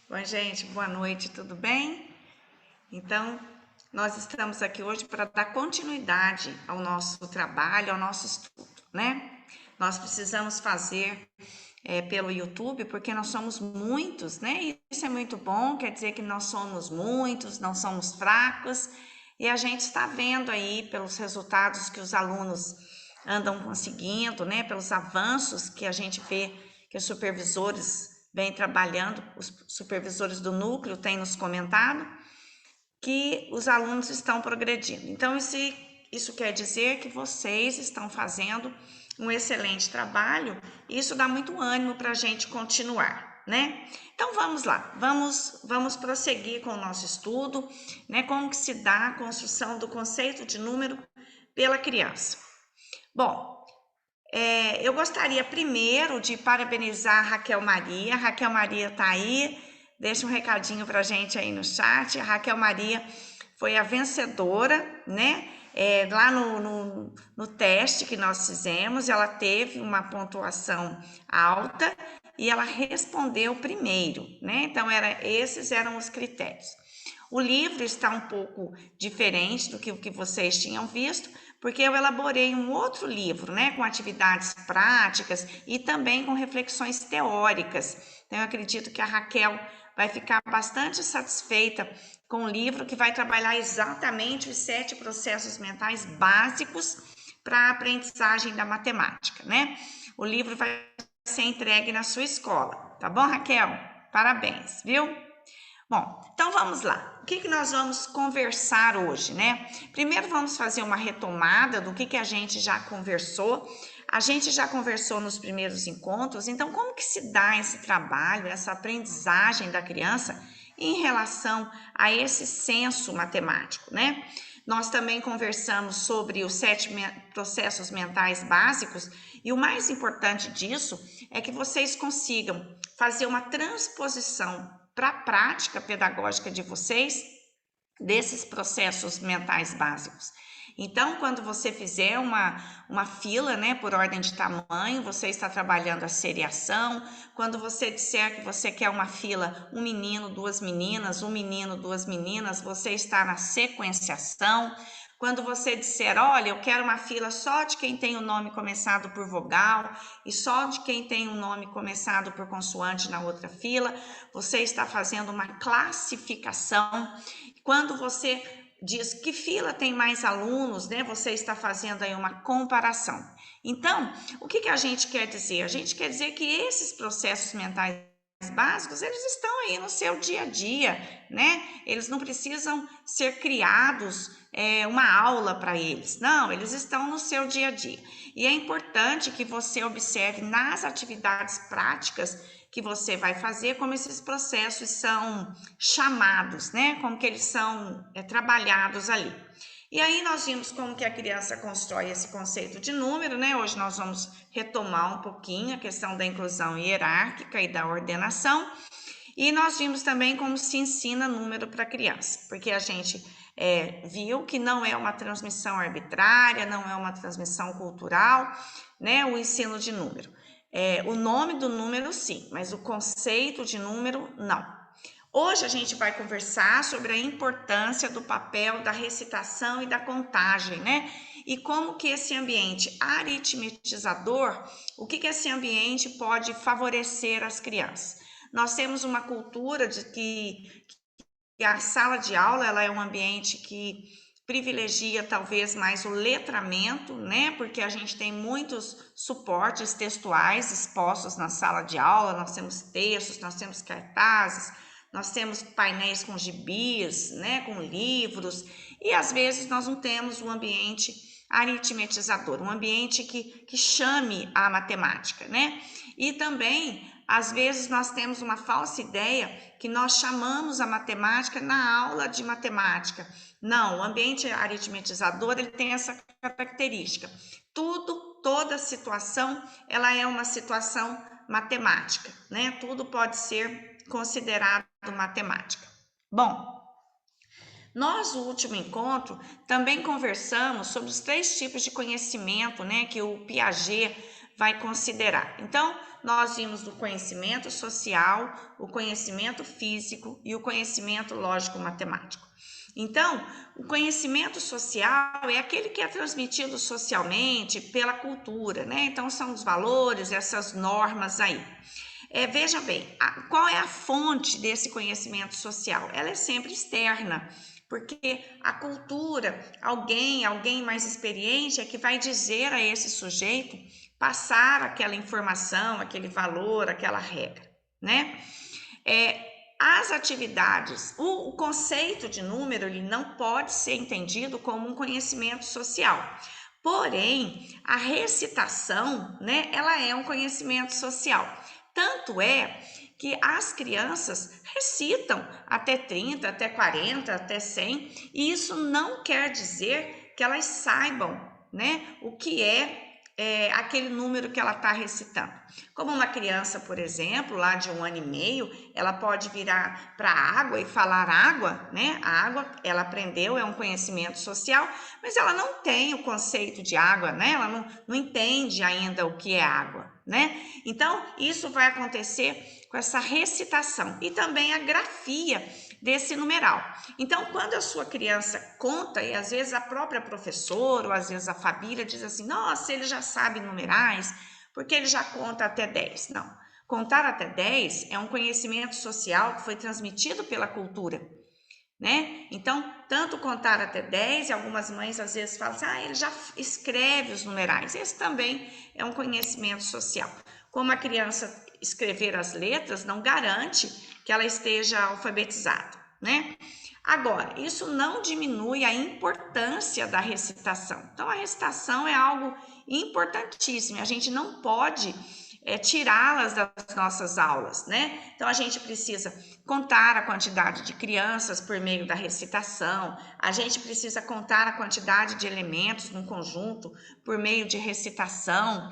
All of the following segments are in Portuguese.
Bom, gente, boa noite, tudo bem? Então, nós estamos aqui hoje para dar continuidade ao nosso trabalho, ao nosso estudo, né? Nós precisamos fazer pelo YouTube, porque nós somos muitos, né? E isso é muito bom, quer dizer que nós somos muitos, não somos fracos, e a gente está vendo aí pelos resultados que os alunos andam conseguindo, né? Pelos avanços que a gente vê que os supervisores vêm trabalhando, os supervisores do núcleo têm nos comentado que os alunos estão progredindo. Então, isso quer dizer que vocês estão fazendo um excelente trabalho e isso dá muito ânimo para a gente continuar, né? Então, vamos lá, vamos prosseguir com o nosso estudo, né? Como que se dá a construção do conceito de número pela criança. Bom, eu gostaria primeiro de parabenizar a Raquel Maria. A Raquel Maria está aí, deixa um recadinho para a gente aí no chat. A Raquel Maria foi a vencedora, né? Lá no teste que nós fizemos, ela teve uma pontuação alta e ela respondeu primeiro, né? Então, esses eram os critérios. O livro está um pouco diferente do que o que vocês tinham visto, porque eu elaborei um outro livro, né, com atividades práticas e também com reflexões teóricas. Então, eu acredito que a Raquel vai ficar bastante satisfeita com o livro que vai trabalhar exatamente os 7 processos mentais básicos para a aprendizagem da matemática, né? O livro vai ser entregue na sua escola, tá bom, Raquel? Parabéns, viu? Bom, então vamos lá. O que nós vamos conversar hoje, né? Primeiro vamos fazer uma retomada do que a gente já conversou. A gente já conversou nos primeiros encontros, então como que se dá esse trabalho, essa aprendizagem da criança em relação a esse senso matemático, né? Nós também conversamos sobre os 7 processos mentais básicos e o mais importante disso é que vocês consigam fazer uma transposição para a prática pedagógica de vocês desses processos mentais básicos. Então, quando você fizer uma fila, né, por ordem de tamanho, você está trabalhando a seriação. Quando você disser que você quer uma fila, um menino, duas meninas, um menino, duas meninas, você está na sequenciação. Quando você disser, olha, eu quero uma fila só de quem tem o nome começado por vogal e só de quem tem o nome começado por consoante na outra fila, você está fazendo uma classificação. Quando você diz que fila tem mais alunos, né? Você está fazendo aí uma comparação. Então, o que a gente quer dizer? A gente quer dizer que esses processos mentais básicos, eles estão aí no seu dia a dia, né? Eles não precisam ser criados uma aula para eles. Não, eles estão no seu dia a dia. E é importante que você observe nas atividades práticas que você vai fazer, como esses processos são chamados, né? Como que eles são trabalhados ali. E aí nós vimos como que a criança constrói esse conceito de número, né? Hoje nós vamos retomar um pouquinho a questão da inclusão hierárquica e da ordenação. E nós vimos também como se ensina número para a criança, porque a gente viu que não é uma transmissão arbitrária, não é uma transmissão cultural, né? O ensino de número. O nome do número sim, mas o conceito de número não. Hoje a gente vai conversar sobre a importância do papel da recitação e da contagem, né? E como que esse ambiente aritmetizador, o que esse ambiente pode favorecer as crianças. Nós temos uma cultura de que a sala de aula ela é um ambiente que privilegia talvez mais o letramento, né? Porque a gente tem muitos suportes textuais expostos na sala de aula, nós temos textos, nós temos cartazes, nós temos painéis com gibis, né? Com livros, e às vezes nós não temos um ambiente aritmetizador, um ambiente que chame a matemática, né? E também, às vezes, nós temos uma falsa ideia que nós chamamos a matemática na aula de matemática. Não, o ambiente aritmetizador ele tem essa característica. Toda situação, ela é uma situação matemática, né? Tudo pode ser considerado matemática. Bom, nós, no último encontro, também conversamos sobre os 3 tipos de conhecimento, né, que o Piaget vai considerar. Então, nós vimos do conhecimento social, o conhecimento físico e o conhecimento lógico-matemático. Então, o conhecimento social é aquele que é transmitido socialmente pela cultura, né? Então, são os valores, essas normas aí. Veja bem, qual é a fonte desse conhecimento social? Ela é sempre externa, porque a cultura, alguém mais experiente é que vai dizer a esse sujeito passar aquela informação, aquele valor, aquela regra, né? As atividades, o conceito de número, ele não pode ser entendido como um conhecimento social. Porém, a recitação, né, ela é um conhecimento social. Tanto é que as crianças recitam até 30, até 40, até 100, e isso não quer dizer que elas saibam, né, o que é aquele número que ela está recitando. Como uma criança, por exemplo, lá de 1 ano e meio, ela pode virar para a água e falar água, né? A água, ela aprendeu, é um conhecimento social, mas ela não tem o conceito de água, né? Ela não entende ainda o que é água, né? Então, isso vai acontecer com essa recitação e também a grafia desse numeral. Então, quando a sua criança conta, e às vezes a própria professora ou às vezes a família diz assim, nossa, ele já sabe numerais, porque ele já conta até 10. Não, contar até 10 é um conhecimento social que foi transmitido pela cultura, né? Então, tanto contar até 10, e algumas mães às vezes falam assim, ele já escreve os numerais. Esse também é um conhecimento social. Como a criança escrever as letras não garante que ela esteja alfabetizada, né? Agora, isso não diminui a importância da recitação. Então, a recitação é algo importantíssimo. A gente não pode tirá-las das nossas aulas, né? Então, a gente precisa contar a quantidade de crianças por meio da recitação, a gente precisa contar a quantidade de elementos num conjunto por meio de recitação,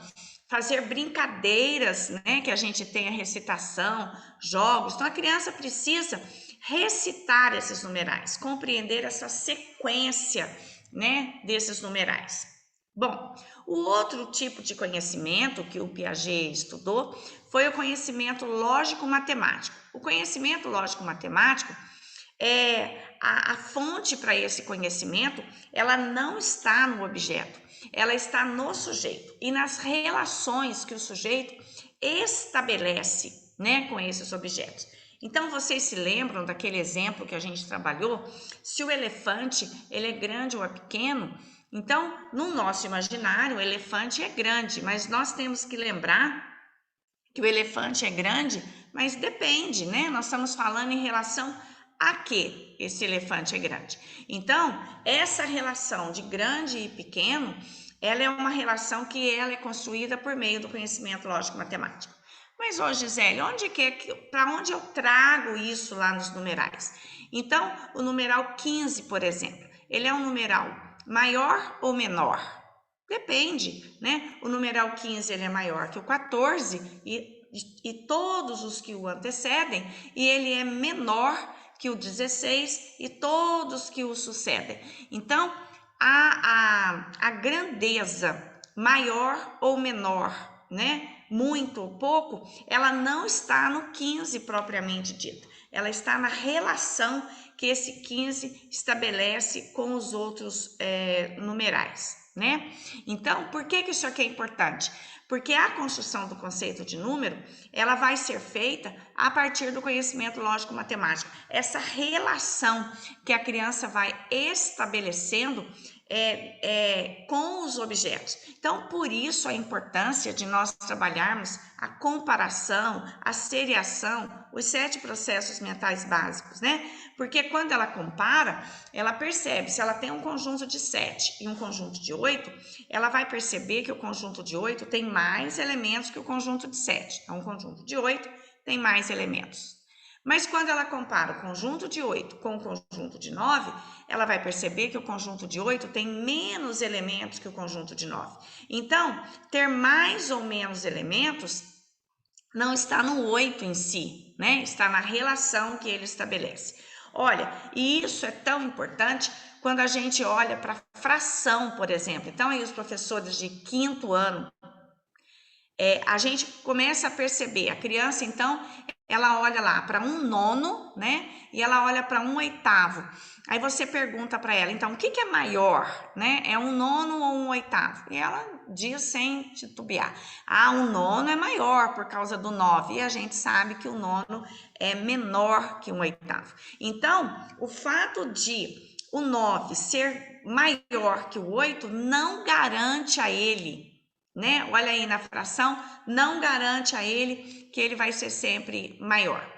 fazer brincadeiras, né? Que a gente tenha recitação, jogos. Então, a criança precisa recitar esses numerais, compreender essa sequência, né, desses numerais. Bom, o outro tipo de conhecimento que o Piaget estudou foi o conhecimento lógico-matemático. O conhecimento lógico-matemático a fonte para esse conhecimento, ela não está no objeto, ela está no sujeito e nas relações que o sujeito estabelece, né, com esses objetos. Então, vocês se lembram daquele exemplo que a gente trabalhou? Se o elefante ele é grande ou é pequeno, então, no nosso imaginário, o elefante é grande, mas nós temos que lembrar que o elefante é grande, mas depende, né? Nós estamos falando em relação a que esse elefante é grande. Então, essa relação de grande e pequeno, ela é uma relação que ela é construída por meio do conhecimento lógico-matemático. Mas, ô Gisele, para onde eu trago isso lá nos numerais? Então, o numeral 15, por exemplo, ele é um numeral maior ou menor? Depende, né? O numeral 15 ele é maior que o 14 e todos os que o antecedem, e ele é menor que o 16 e todos que o sucedem. Então, a grandeza maior ou menor, né? Muito ou pouco, ela não está no 15 propriamente dito. Ela está na relação que esse 15 estabelece com os outros numerais, né? Então, por que isso aqui é importante? Porque a construção do conceito de número, ela vai ser feita a partir do conhecimento lógico-matemático. Essa relação que a criança vai estabelecendo com os objetos. Então, por isso a importância de nós trabalharmos a comparação, a seriação, os 7 processos mentais básicos, né? Porque quando ela compara, ela percebe, se ela tem um conjunto de 7 e um conjunto de 8, ela vai perceber que o conjunto de 8 tem mais elementos que o conjunto de 7. Então, o conjunto de 8 tem mais elementos. Mas quando ela compara o conjunto de 8 com o conjunto de 9, ela vai perceber que o conjunto de 8 tem menos elementos que o conjunto de 9. Então, ter mais ou menos elementos não está no 8 em si, né? Está na relação que ele estabelece. Olha, e isso é tão importante quando a gente olha para fração, por exemplo. Então, aí os professores de 5º ano, a gente começa a perceber, a criança, então, ela olha lá para 1/9, né? E ela olha para 1/8. Aí você pergunta para ela, então, o que é maior, né? É 1/9 ou 1/8? E ela diz sem titubear, 1/9 é maior por causa do 9. E a gente sabe que o 9 é menor que 1/8. Então, o fato de o 9 ser maior que o 8 não garante a ele, né? Olha aí na fração, não garante a ele que ele vai ser sempre maior.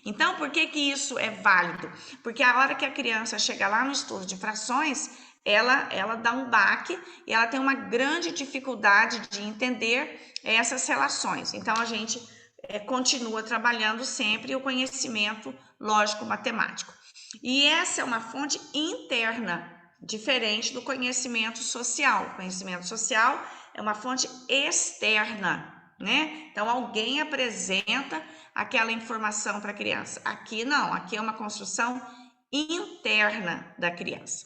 Então, por que que isso é válido? Porque a hora que a criança chega lá no estudo de frações, ela dá um baque e ela tem uma grande dificuldade de entender essas relações. Então, a gente continua trabalhando sempre o conhecimento lógico-matemático. E essa é uma fonte interna, diferente do conhecimento social. O conhecimento social é uma fonte externa, né? Então, alguém apresenta aquela informação para a criança. Aqui não, aqui é uma construção interna da criança.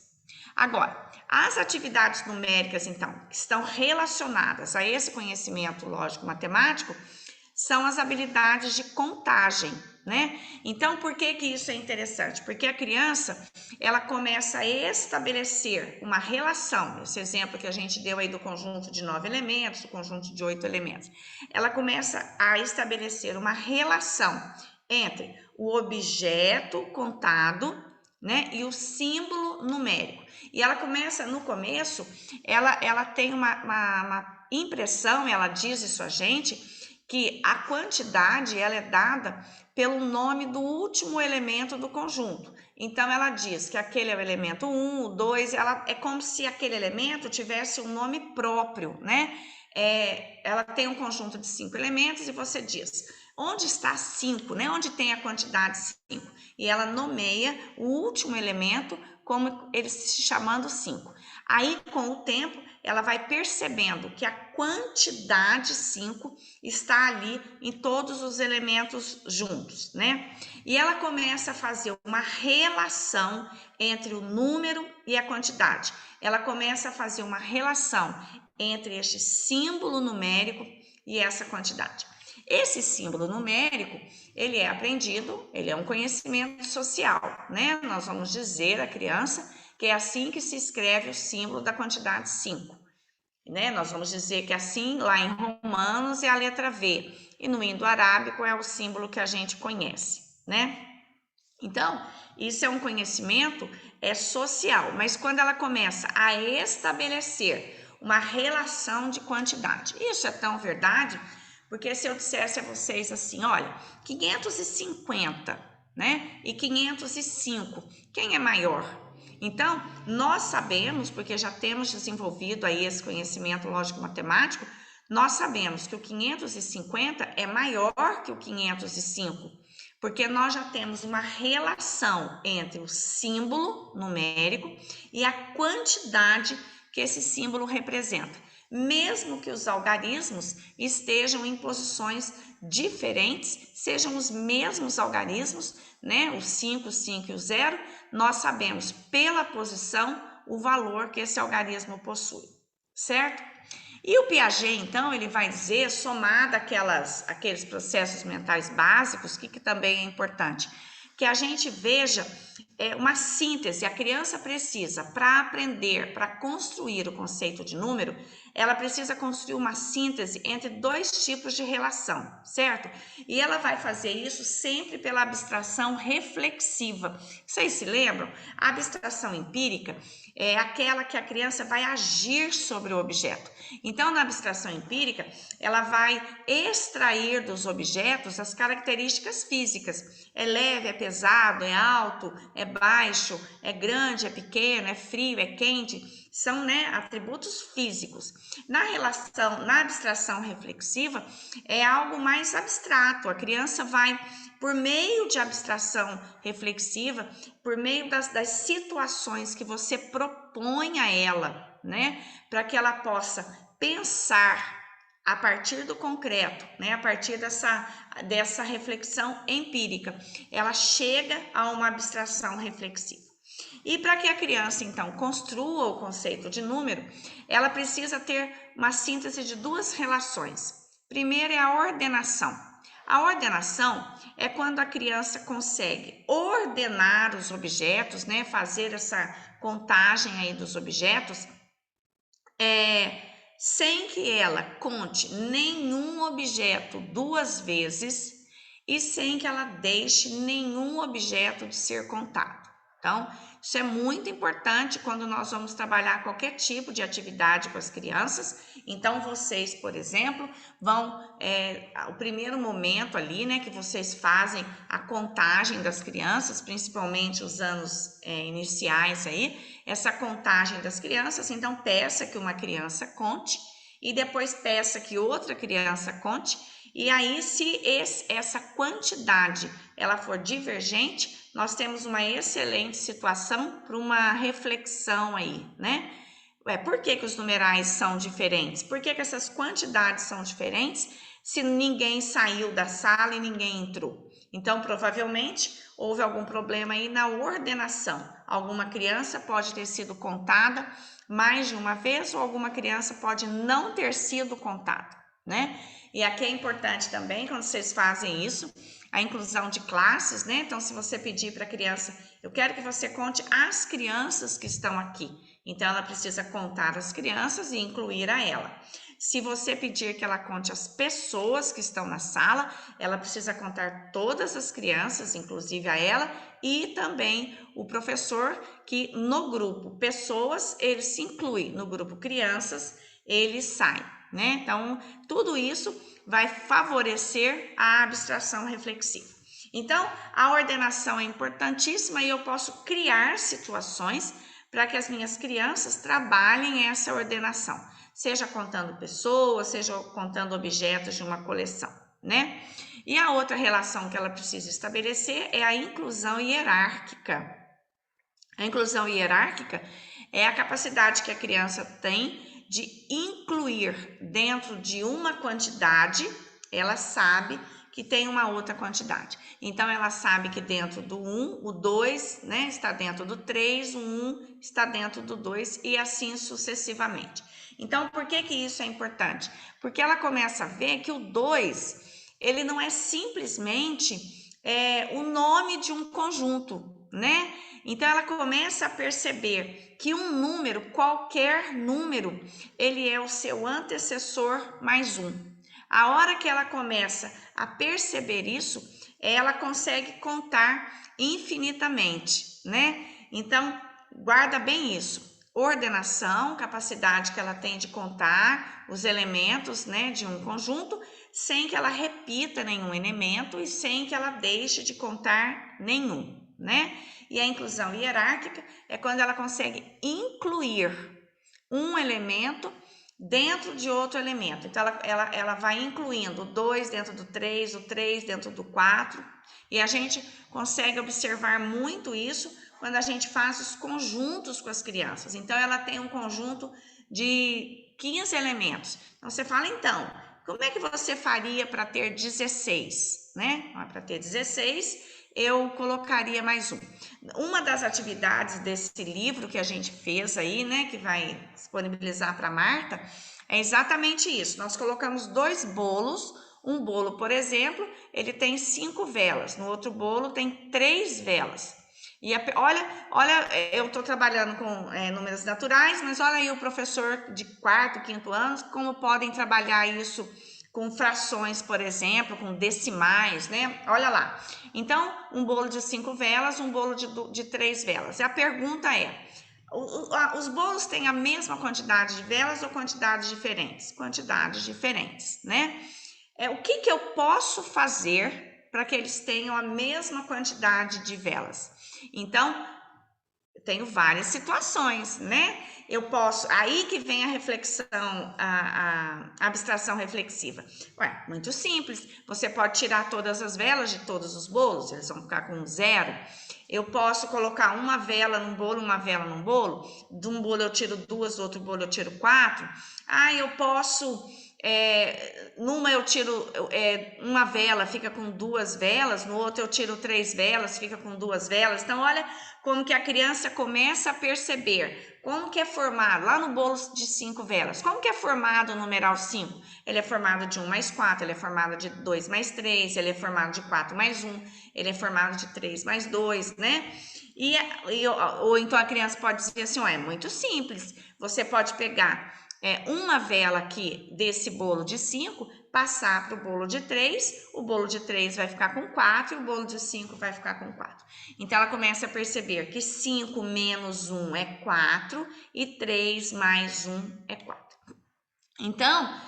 Agora, as atividades numéricas, então, que estão relacionadas a esse conhecimento lógico-matemático, são as habilidades de contagem, né? Então, por que que isso é interessante? Porque a criança, ela começa a estabelecer uma relação, esse exemplo que a gente deu aí do conjunto de 9 elementos, do conjunto de 8 elementos, ela começa a estabelecer uma relação entre o objeto contado, né, e o símbolo numérico. E ela começa, no começo, ela tem uma impressão, ela diz isso a gente, que a quantidade ela é dada pelo nome do último elemento do conjunto. Então, ela diz que aquele é o elemento 1, o 2, é como se aquele elemento tivesse um nome próprio, né? Ela tem um conjunto de 5 elementos e você diz, onde está 5, né? Onde tem a quantidade 5? E ela nomeia o último elemento como ele se chamando 5. Aí, com o tempo, ela vai percebendo que a quantidade 5 está ali em todos os elementos juntos, né? E ela começa a fazer uma relação entre o número e a quantidade. Ela começa a fazer uma relação entre este símbolo numérico e essa quantidade. Esse símbolo numérico, ele é aprendido, ele é um conhecimento social, né? Nós vamos dizer à criança que é assim que se escreve o símbolo da quantidade 5. Né? Nós vamos dizer que assim, lá em Romanos, é a letra V. E no indo-arábico é o símbolo que a gente conhece, né? Então, isso é um conhecimento social. Mas quando ela começa a estabelecer uma relação de quantidade, isso é tão verdade, porque se eu dissesse a vocês assim, olha, 550, né? E 505, quem é maior? Então, nós sabemos, porque já temos desenvolvido aí esse conhecimento lógico-matemático, nós sabemos que o 550 é maior que o 505, porque nós já temos uma relação entre o símbolo numérico e a quantidade que esse símbolo representa. Mesmo que os algarismos estejam em posições diferentes, sejam os mesmos algarismos, né? O 5, o 5 e o 0, nós sabemos pela posição o valor que esse algarismo possui, certo? E o Piaget, então, ele vai dizer, somado aqueles processos mentais básicos, que também é importante, que a gente veja uma síntese. A criança precisa, para aprender, para construir o conceito de número, ela precisa construir uma síntese entre dois tipos de relação, certo? E ela vai fazer isso sempre pela abstração reflexiva. Vocês se lembram? A abstração empírica é aquela que a criança vai agir sobre o objeto. Então, na abstração empírica, ela vai extrair dos objetos as características físicas. É leve, é pesado, é alto, é baixo, é grande, é pequeno, é frio, é quente. São, né, atributos físicos. Na abstração reflexiva, é algo mais abstrato. A criança vai, por meio de abstração reflexiva, por meio das situações que você propõe a ela, né, para que ela possa pensar a partir do concreto, né, a partir dessa reflexão empírica, ela chega a uma abstração reflexiva. E para que a criança, então, construa o conceito de número, ela precisa ter uma síntese de duas relações. Primeiro é a ordenação. A ordenação é quando a criança consegue ordenar os objetos, né? Fazer essa contagem aí dos objetos, sem que ela conte nenhum objeto 2 vezes e sem que ela deixe nenhum objeto de ser contado. Então, isso é muito importante quando nós vamos trabalhar qualquer tipo de atividade com as crianças. Então, vocês, por exemplo, vão, o primeiro momento ali, né, que vocês fazem a contagem das crianças, principalmente os anos iniciais aí, essa contagem das crianças. Então, peça que uma criança conte e depois peça que outra criança conte. E aí, se essa quantidade ela for divergente, nós temos uma excelente situação para uma reflexão aí, né? Por que os numerais são diferentes? Por que essas quantidades são diferentes se ninguém saiu da sala e ninguém entrou? Então, provavelmente, houve algum problema aí na ordenação. Alguma criança pode ter sido contada mais de uma vez ou alguma criança pode não ter sido contada, né? E aqui é importante também, quando vocês fazem isso, a inclusão de classes, né? Então, se você pedir para a criança, eu quero que você conte as crianças que estão aqui. Então, ela precisa contar as crianças e incluir a ela. Se você pedir que ela conte as pessoas que estão na sala, ela precisa contar todas as crianças, inclusive a ela, e também o professor, que no grupo pessoas, ele se inclui, no grupo crianças, ele sai, né? Então, tudo isso vai favorecer a abstração reflexiva. Então, a ordenação é importantíssima e eu posso criar situações para que as minhas crianças trabalhem essa ordenação, seja contando pessoas, seja contando objetos de uma coleção, né? E a outra relação que ela precisa estabelecer é a inclusão hierárquica. A inclusão hierárquica é a capacidade que a criança tem de incluir dentro de uma quantidade, ela sabe que tem uma outra quantidade. Então, ela sabe que dentro do 1, o 2, né, está dentro do 3, o 1 está dentro do 2 e assim sucessivamente. Então, por que isso é importante? Porque ela começa a ver que o 2, ele não é simplesmente o nome de um conjunto, né? Então, ela começa a perceber que um número, qualquer número, ele é o seu antecessor mais um. A hora que ela começa a perceber isso, ela consegue contar infinitamente, né? Então, guarda bem isso. Ordenação, capacidade que ela tem de contar os elementos, né, de um conjunto, sem que ela repita nenhum elemento e sem que ela deixe de contar nenhum, né? E a inclusão hierárquica é quando ela consegue incluir um elemento dentro de outro elemento. Então, ela vai incluindo o 2 dentro do 3, o 3 dentro do 4, e a gente consegue observar muito isso quando a gente faz os conjuntos com as crianças. Então, ela tem um conjunto de 15 elementos. Então, você fala, então, como é que você faria para ter 16, né? Para ter 16, eu colocaria mais um. Uma das atividades desse livro que a gente fez aí, né, que vai disponibilizar para a Marta, é exatamente isso. Nós colocamos 2 bolos. Um bolo, por exemplo, ele tem 5 velas. No outro bolo tem 3 velas. E olha, eu estou trabalhando com números naturais, mas olha aí o professor de 4º, 5º anos, como podem trabalhar isso com frações, por exemplo, com decimais, né? Olha lá. Então, um bolo de 5 velas, um bolo de 3 velas. E a pergunta é, os bolos têm a mesma quantidade de velas ou quantidades diferentes? Quantidades diferentes, né? O que eu posso fazer para que eles tenham a mesma quantidade de velas? Então, eu tenho várias situações, né? Eu posso, aí que vem a reflexão, a abstração reflexiva. Muito simples, você pode tirar todas as velas de todos os bolos, eles vão ficar com 0. Eu posso colocar uma vela num bolo, uma vela num bolo. De um bolo eu tiro 2, do outro bolo eu tiro 4. Eu posso numa eu tiro uma vela, fica com 2 velas, no outro eu tiro 3 velas, fica com 2 velas. Então, olha como que a criança começa a perceber como que é formado, lá no bolo de 5 velas, como que é formado o numeral 5? Ele é formado de 1 mais 4, ele é formado de 2 mais 3, ele é formado de 4 mais 1, ele é formado de 3 mais 2, né? Ou então a criança pode dizer assim, ó, é muito simples, você pode pegar uma vela aqui desse bolo de 5, passar para o bolo de 3, o bolo de 3 vai ficar com 4 e o bolo de 5 vai ficar com 4. Então, ela começa a perceber que 5 menos 1 é 4 e 3 mais 1 é 4. Então,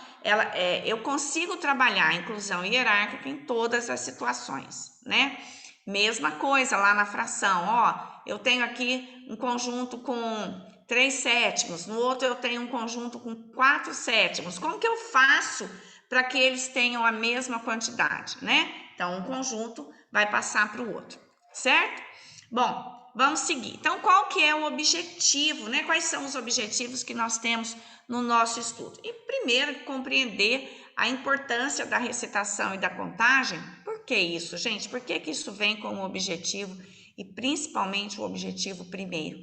eu consigo trabalhar a inclusão hierárquica em todas as situações, né? Mesma coisa lá na fração, ó, eu tenho aqui um conjunto com 3 sétimos, no outro eu tenho um conjunto com 4 sétimos. Como que eu faço para que eles tenham a mesma quantidade, né? Então, um conjunto vai passar para o outro, certo? Bom, vamos seguir. Então, qual que é o objetivo, né? Quais são os objetivos que nós temos no nosso estudo? E primeiro, compreender a importância da recitação e da contagem. Por que isso, gente? Por que isso vem como objetivo e principalmente o objetivo primeiro?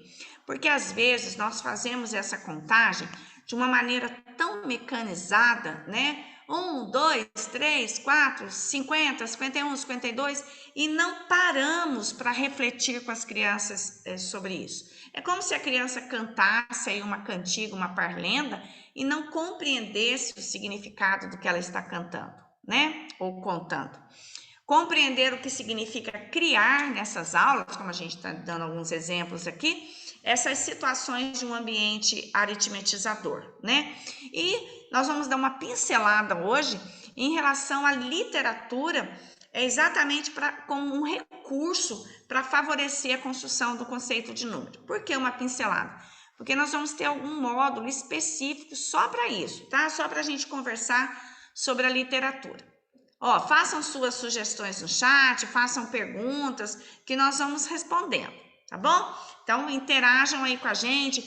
Porque às vezes nós fazemos essa contagem de uma maneira tão mecanizada, né? 1, 2, 3, 4, 50, 51, 52, e não paramos para refletir com as crianças sobre isso. É como se a criança cantasse aí uma cantiga, uma parlenda, e não compreendesse o significado do que ela está cantando, né? Ou contando. Compreender o que significa criar nessas aulas, como a gente está dando alguns exemplos aqui, essas situações de um ambiente aritmetizador, né? E nós vamos dar uma pincelada hoje em relação à literatura, exatamente como um recurso para favorecer a construção do conceito de número. Por que uma pincelada? Porque nós vamos ter algum módulo específico só para isso, tá? Só para a gente conversar sobre a literatura. Ó, façam suas sugestões no chat, façam perguntas que nós vamos respondendo, tá bom? Então, interajam aí com a gente,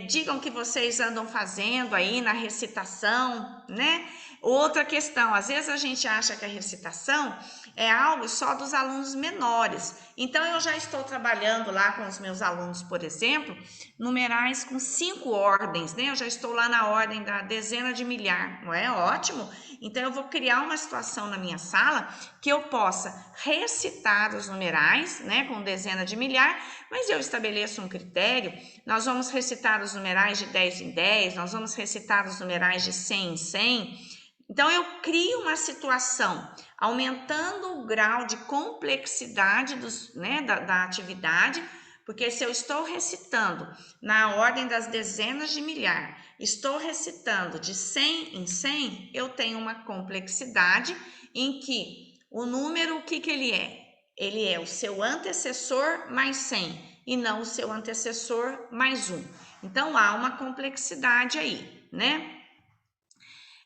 digam o que vocês andam fazendo aí na recitação, né? Outra questão, às vezes a gente acha que a recitação é algo só dos alunos menores. Então, eu já estou trabalhando lá com os meus alunos, por exemplo, numerais com 5 ordens, né? Eu já estou lá na ordem da dezena de milhar, não é? Ótimo! Então, eu vou criar uma situação na minha sala que eu possa recitar os numerais, né, com dezena de milhar, mas eu estabeleço um critério. Nós vamos recitar os numerais de 10 em 10, nós vamos recitar os numerais de 100 em 100. Então, eu crio uma situação, aumentando o grau de complexidade da atividade, porque se eu estou recitando na ordem das dezenas de milhar, estou recitando de 100 em 100, eu tenho uma complexidade em que o número, o que ele é? Ele é o seu antecessor mais 100 e não o seu antecessor mais 1. Então, há uma complexidade aí, né?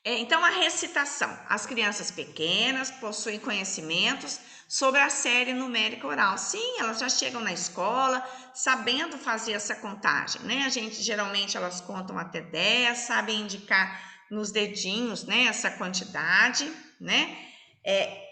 Então, a recitação. As crianças pequenas possuem conhecimentos sobre a série numérica oral. Sim, elas já chegam na escola sabendo fazer essa contagem, né? Geralmente, elas contam até 10, sabem indicar nos dedinhos, né, essa quantidade, né?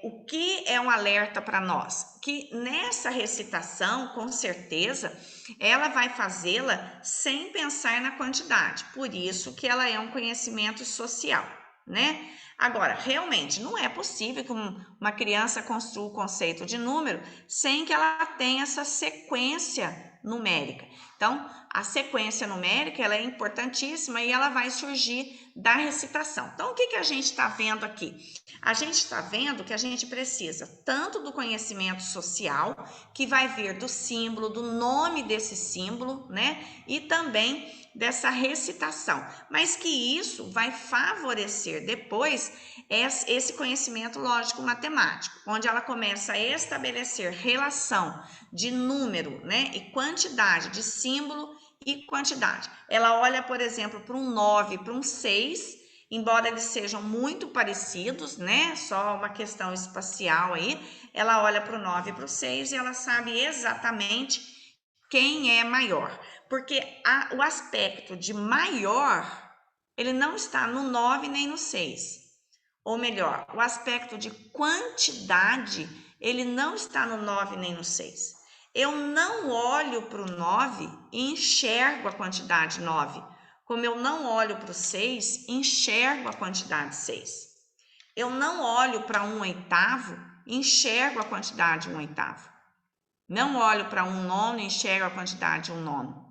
O que é um alerta para nós? Que nessa recitação, com certeza, ela vai fazê-la sem pensar na quantidade. Por isso que ela é um conhecimento social, né? Agora, realmente, não é possível que uma criança construa o conceito de número sem que ela tenha essa sequência numérica. Então, a sequência numérica ela é importantíssima e ela vai surgir da recitação. Então, o que a gente está vendo aqui? A gente está vendo que a gente precisa tanto do conhecimento social, que vai vir do símbolo, do nome desse símbolo, né? E também dessa recitação, mas que isso vai favorecer depois esse conhecimento lógico-matemático, onde ela começa a estabelecer relação de número, né, e quantidade, de símbolo e quantidade. Ela olha, por exemplo, para um 9, para um 6, embora eles sejam muito parecidos, né, só uma questão espacial aí, ela olha para o 9 e para o 6 e ela sabe exatamente quem é maior. Porque o aspecto de maior ele não está no 9 nem no 6. Ou melhor, o aspecto de quantidade, ele não está no 9 nem no 6. Eu não olho para o 9 e enxergo a quantidade 9. Como eu não olho para o 6, enxergo a quantidade 6. Eu não olho para 1/8, enxergo a quantidade 1/8. Não olho para 1/9, enxergo a quantidade 1/9.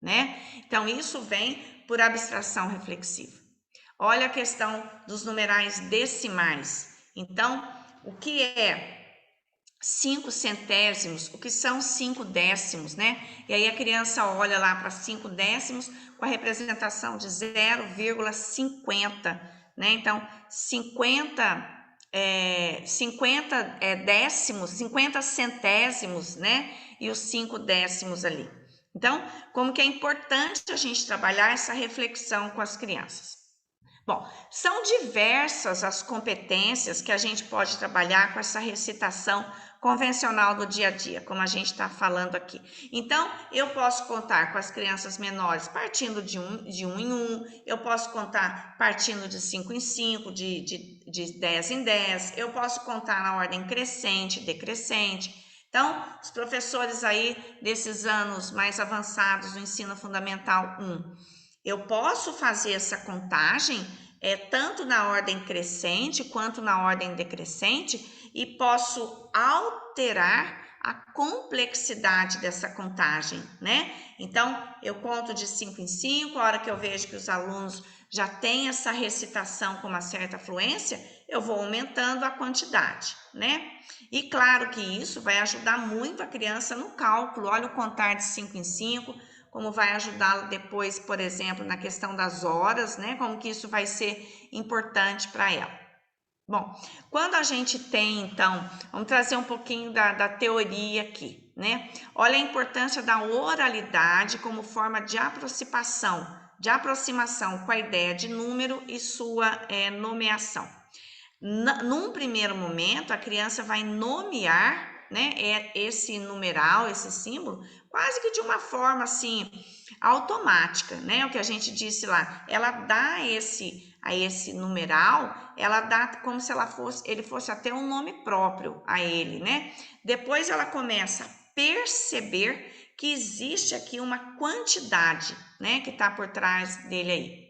Né? Então, isso vem por abstração reflexiva. Olha a questão dos numerais decimais. Então, o que é 5 centésimos? O que são 5 décimos, né? E aí a criança olha lá para 5 décimos com a representação de 0,50, né? Então, 50 décimos, 50 centésimos, né? E os 5 décimos ali. Então, como que é importante a gente trabalhar essa reflexão com as crianças? Bom, são diversas as competências que a gente pode trabalhar com essa recitação convencional do dia a dia, como a gente está falando aqui. Então, eu posso contar com as crianças menores partindo de um em um, eu posso contar partindo de 5 em 5, de 10 em 10, eu posso contar na ordem crescente, decrescente. Então, os professores aí desses anos mais avançados do ensino fundamental 1, eu posso fazer essa contagem tanto na ordem crescente quanto na ordem decrescente e posso alterar a complexidade dessa contagem, né? Então, eu conto de 5 em 5, a hora que eu vejo que os alunos já têm essa recitação com uma certa fluência, eu vou aumentando a quantidade, né? E claro que isso vai ajudar muito a criança no cálculo. Olha o contar de 5 em 5, como vai ajudá-lo depois, por exemplo, na questão das horas, né? Como que isso vai ser importante para ela. Bom, quando a gente tem, então, vamos trazer um pouquinho da teoria aqui, né? Olha a importância da oralidade como forma de aproximação com a ideia de número e sua nomeação. Num primeiro momento, a criança vai nomear, né, esse numeral, esse símbolo, quase que de uma forma assim automática, né? O que a gente disse lá, ela dá a esse numeral, ela dá como se ele fosse até um nome próprio a ele, né? Depois ela começa a perceber que existe aqui uma quantidade, né, que está por trás dele aí.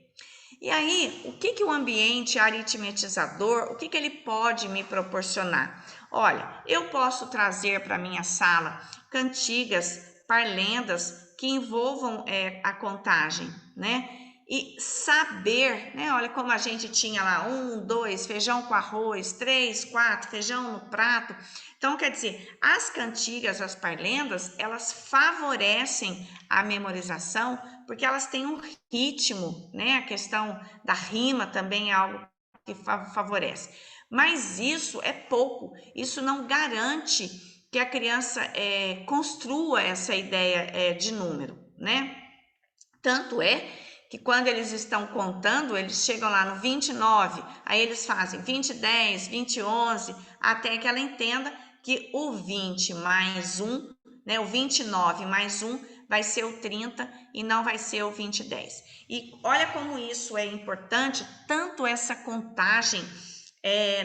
E aí, o que o ambiente aritmetizador, o que ele pode me proporcionar? Olha, eu posso trazer para minha sala cantigas, parlendas que envolvam a contagem, né? E saber, né? Olha como a gente tinha lá 1, 2, feijão com arroz, 3, 4, feijão no prato. Então, quer dizer, as cantigas, as parlendas, elas favorecem a memorização porque elas têm um ritmo, né? A questão da rima também é algo que favorece. Mas isso é pouco, isso não garante que a criança construa essa ideia de número, né? Tanto é que quando eles estão contando, eles chegam lá no 29, aí eles fazem 20, 10, 20, 11, até que ela entenda que o 20 mais 1, né, o 29 mais 1 vai ser o 30 e não vai ser o 20, 10. E olha como isso é importante, tanto essa contagem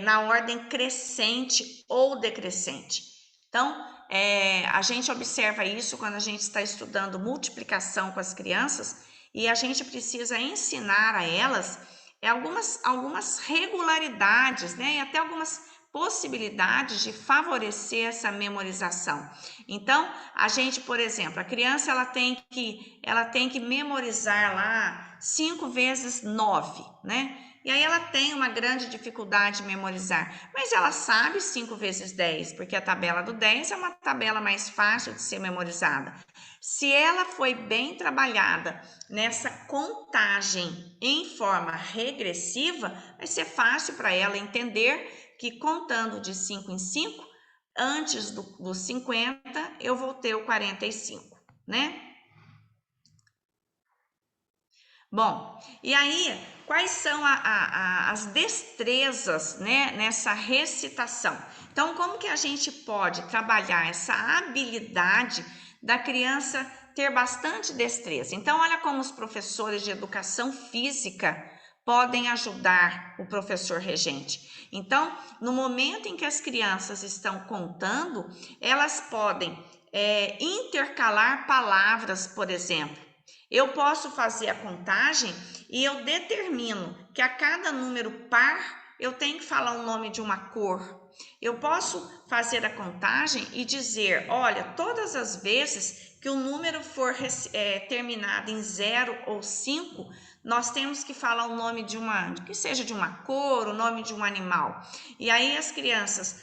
na ordem crescente ou decrescente. Então, a gente observa isso quando a gente está estudando multiplicação com as crianças e a gente precisa ensinar a elas algumas regularidades, né? E até algumas possibilidades de favorecer essa memorização. Então, a gente, por exemplo, a criança ela tem que memorizar lá 5 vezes 9, né? E aí ela tem uma grande dificuldade de memorizar, mas ela sabe 5 vezes 10, porque a tabela do 10 é uma tabela mais fácil de ser memorizada. Se ela foi bem trabalhada nessa contagem em forma regressiva, vai ser fácil para ela entender que contando de 5 em 5, antes dos 50, eu vou ter o 45, né? Bom, e aí, quais são as destrezas, né, nessa recitação? Então, como que a gente pode trabalhar essa habilidade da criança ter bastante destreza. Então, olha como os professores de educação física podem ajudar o professor regente. Então, no momento em que as crianças estão contando, elas podem intercalar palavras, por exemplo. Eu posso fazer a contagem e eu determino que a cada número par eu tenho que falar o nome de uma cor. Eu posso fazer a contagem e dizer, olha, todas as vezes que o número for terminado em 0 ou 5, nós temos que falar o nome de que seja de uma cor, o nome de um animal. E aí as crianças,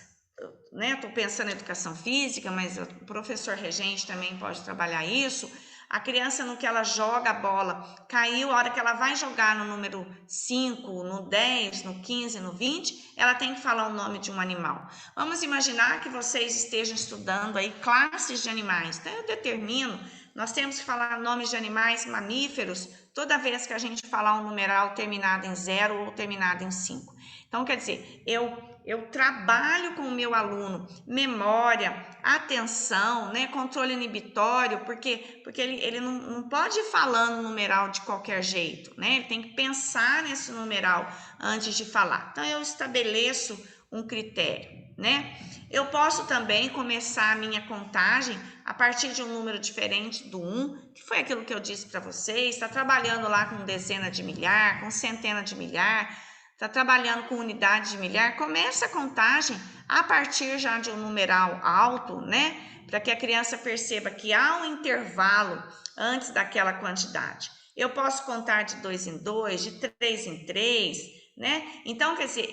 né, estou pensando em educação física, mas o professor regente também pode trabalhar isso. A criança, no que ela joga a bola, caiu, a hora que ela vai jogar no número 5, no 10, no 15, no 20, ela tem que falar o nome de um animal. Vamos imaginar que vocês estejam estudando aí classes de animais. Então, eu determino, nós temos que falar nomes de animais mamíferos toda vez que a gente falar um numeral terminado em 0 ou terminado em 5. Então, quer dizer, eu trabalho com o meu aluno memória, atenção, né, controle inibitório, porque ele não pode ir falando numeral de qualquer jeito, né? Ele tem que pensar nesse numeral antes de falar. Então, eu estabeleço um critério, né? Eu posso também começar a minha contagem a partir de um número diferente do 1, que foi aquilo que eu disse para vocês, está trabalhando lá com dezena de milhar, com centena de milhar, está trabalhando com unidade de milhar, começa a contagem a partir já de um numeral alto, né? Para que a criança perceba que há um intervalo antes daquela quantidade. Eu posso contar de 2 em 2, de 3 em 3, né? Então, quer dizer,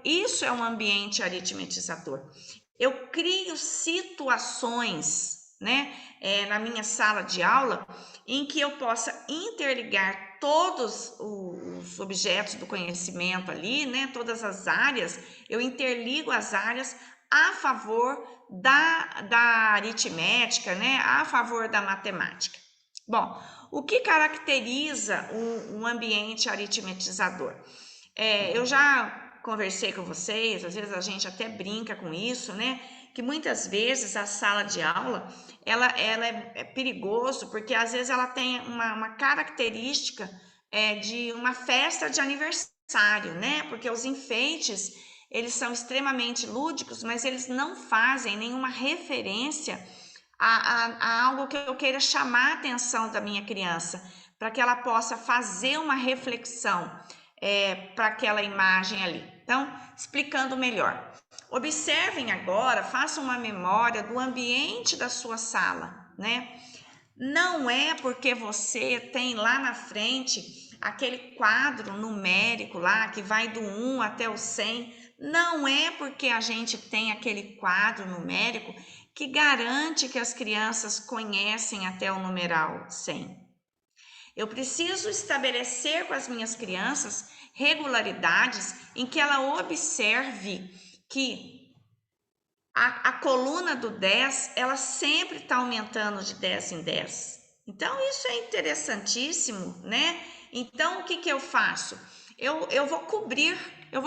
isso é um ambiente aritmetizador. Eu crio situações, né, na minha sala de aula, em que eu possa interligar todos os objetos do conhecimento ali, né, todas as áreas, eu interligo as áreas a favor da aritmética, né, a favor da matemática. Bom, o que caracteriza um ambiente aritmetizador? Eu já conversei com vocês, às vezes a gente até brinca com isso, né? Que muitas vezes a sala de aula, ela é perigoso, porque às vezes ela tem uma característica de uma festa de aniversário, né? Porque os enfeites, eles são extremamente lúdicos, mas eles não fazem nenhuma referência a algo que eu queira chamar a atenção da minha criança, para que ela possa fazer uma reflexão para aquela imagem ali. Então, explicando melhor. Observem agora, façam uma memória do ambiente da sua sala, né? Não é porque você tem lá na frente aquele quadro numérico lá que vai do 1 até o 100, não é porque a gente tem aquele quadro numérico que garante que as crianças conhecem até o numeral 100. Eu preciso estabelecer com as minhas crianças regularidades em que ela observe que a coluna do 10, ela sempre está aumentando de 10 em 10. Então, isso é interessantíssimo, né? Então, o que eu faço? Eu vou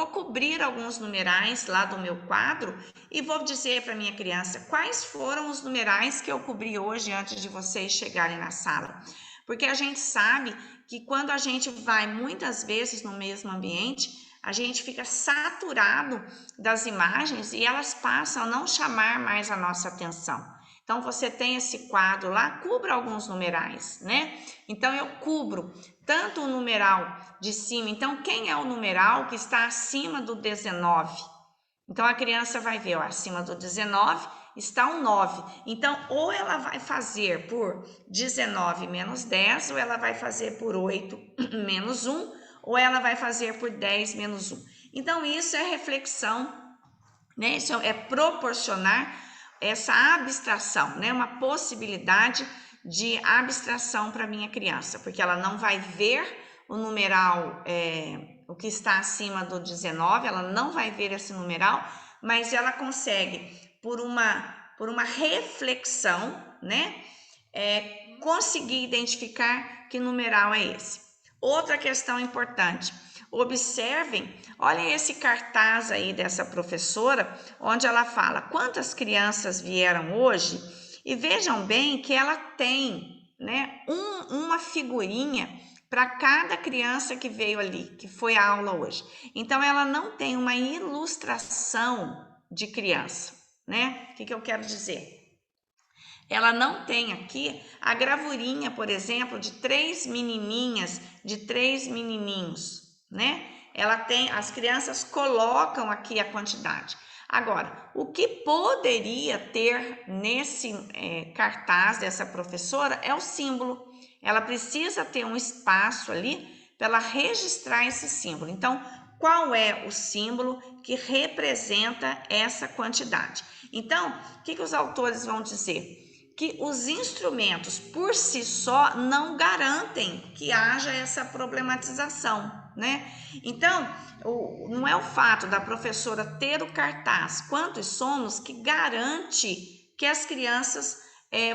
cobrir alguns numerais lá do meu quadro e vou dizer para minha criança quais foram os numerais que eu cobri hoje antes de vocês chegarem na sala. Porque a gente sabe que quando a gente vai muitas vezes no mesmo ambiente, a gente fica saturado das imagens e elas passam a não chamar mais a nossa atenção. Então, você tem esse quadro lá, cubra alguns numerais, né? Então, eu cubro tanto o numeral de cima. Então, quem é o numeral que está acima do 19? Então, a criança vai ver, ó, acima do 19 está um 9. Então, ou ela vai fazer por 19 menos 10, ou ela vai fazer por 8 menos 1, ou ela vai fazer por 10 menos 1. Então, isso é reflexão, né? Isso é proporcionar essa abstração, né? Uma possibilidade de abstração para minha criança, porque ela não vai ver o numeral, o que está acima do 19, ela não vai ver esse numeral, mas ela consegue, por uma reflexão, né? Conseguir identificar que numeral é esse. Outra questão importante, observem, olhem esse cartaz aí dessa professora, onde ela fala quantas crianças vieram hoje, e vejam bem que ela tem né, uma figurinha para cada criança que veio ali, que foi a aula hoje. Então, ela não tem uma ilustração de criança, né? O que eu quero dizer? Ela não tem aqui a gravurinha, por exemplo, de 3 menininhas, de 3 menininhos, né? Ela tem, as crianças colocam aqui a quantidade. Agora, o que poderia ter nesse cartaz dessa professora é o símbolo. Ela precisa ter um espaço ali para ela registrar esse símbolo. Então, qual é o símbolo que representa essa quantidade? Então, o que os autores vão dizer? Que os instrumentos por si só não garantem que haja essa problematização, né? Então, não é o fato da professora ter o cartaz quantos somos que garante que as crianças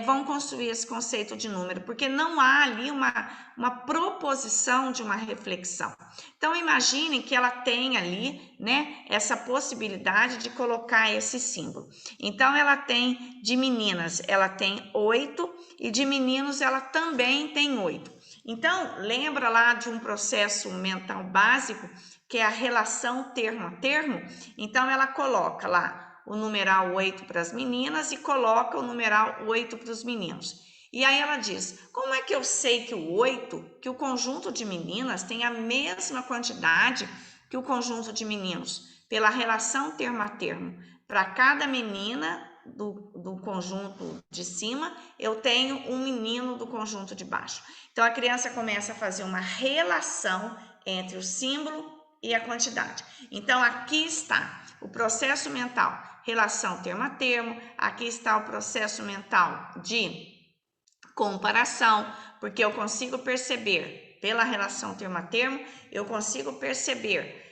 vão construir esse conceito de número, porque não há ali uma proposição de uma reflexão. Então, imaginem que ela tem ali, né, essa possibilidade de colocar esse símbolo. Então, ela tem, de meninas, ela tem 8 e de meninos ela também tem 8. Então, lembra lá de um processo mental básico, que é a relação termo a termo? Então, ela coloca lá o numeral 8 para as meninas e coloca o numeral 8 para os meninos. E aí ela diz, como é que eu sei que o 8, que o conjunto de meninas tem a mesma quantidade que o conjunto de meninos? Pela relação termo a termo. Para cada menina do conjunto de cima, eu tenho um menino do conjunto de baixo. Então, a criança começa a fazer uma relação entre o símbolo e a quantidade. Então, aqui está o processo mental, relação termo a termo. Aqui está o processo mental de comparação, porque eu consigo perceber, pela relação termo a termo, eu consigo perceber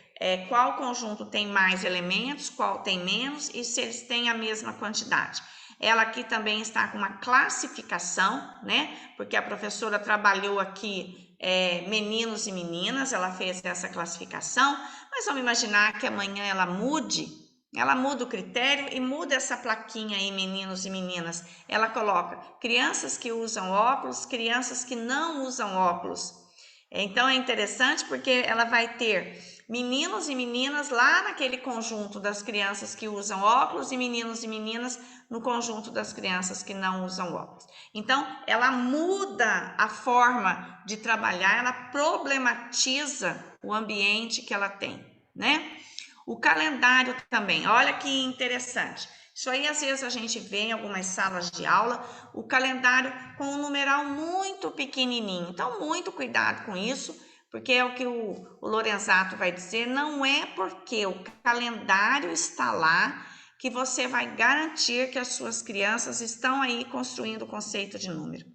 qual conjunto tem mais elementos, qual tem menos e se eles têm a mesma quantidade. Ela aqui também está com uma classificação, né? Porque a professora trabalhou aqui meninos e meninas, ela fez essa classificação, mas vamos imaginar que amanhã ela muda o critério e muda essa plaquinha aí, meninos e meninas. Ela coloca crianças que usam óculos, crianças que não usam óculos. Então, é interessante porque ela vai ter meninos e meninas lá naquele conjunto das crianças que usam óculos e meninos e meninas no conjunto das crianças que não usam óculos. Então, ela muda a forma de trabalhar, ela problematiza o ambiente que ela tem, né? O calendário também, olha que interessante. Isso aí, às vezes, a gente vê em algumas salas de aula, o calendário com um numeral muito pequenininho. Então, muito cuidado com isso, porque é o que o Lorenzato vai dizer, não é porque o calendário está lá que você vai garantir que as suas crianças estão aí construindo o conceito de número.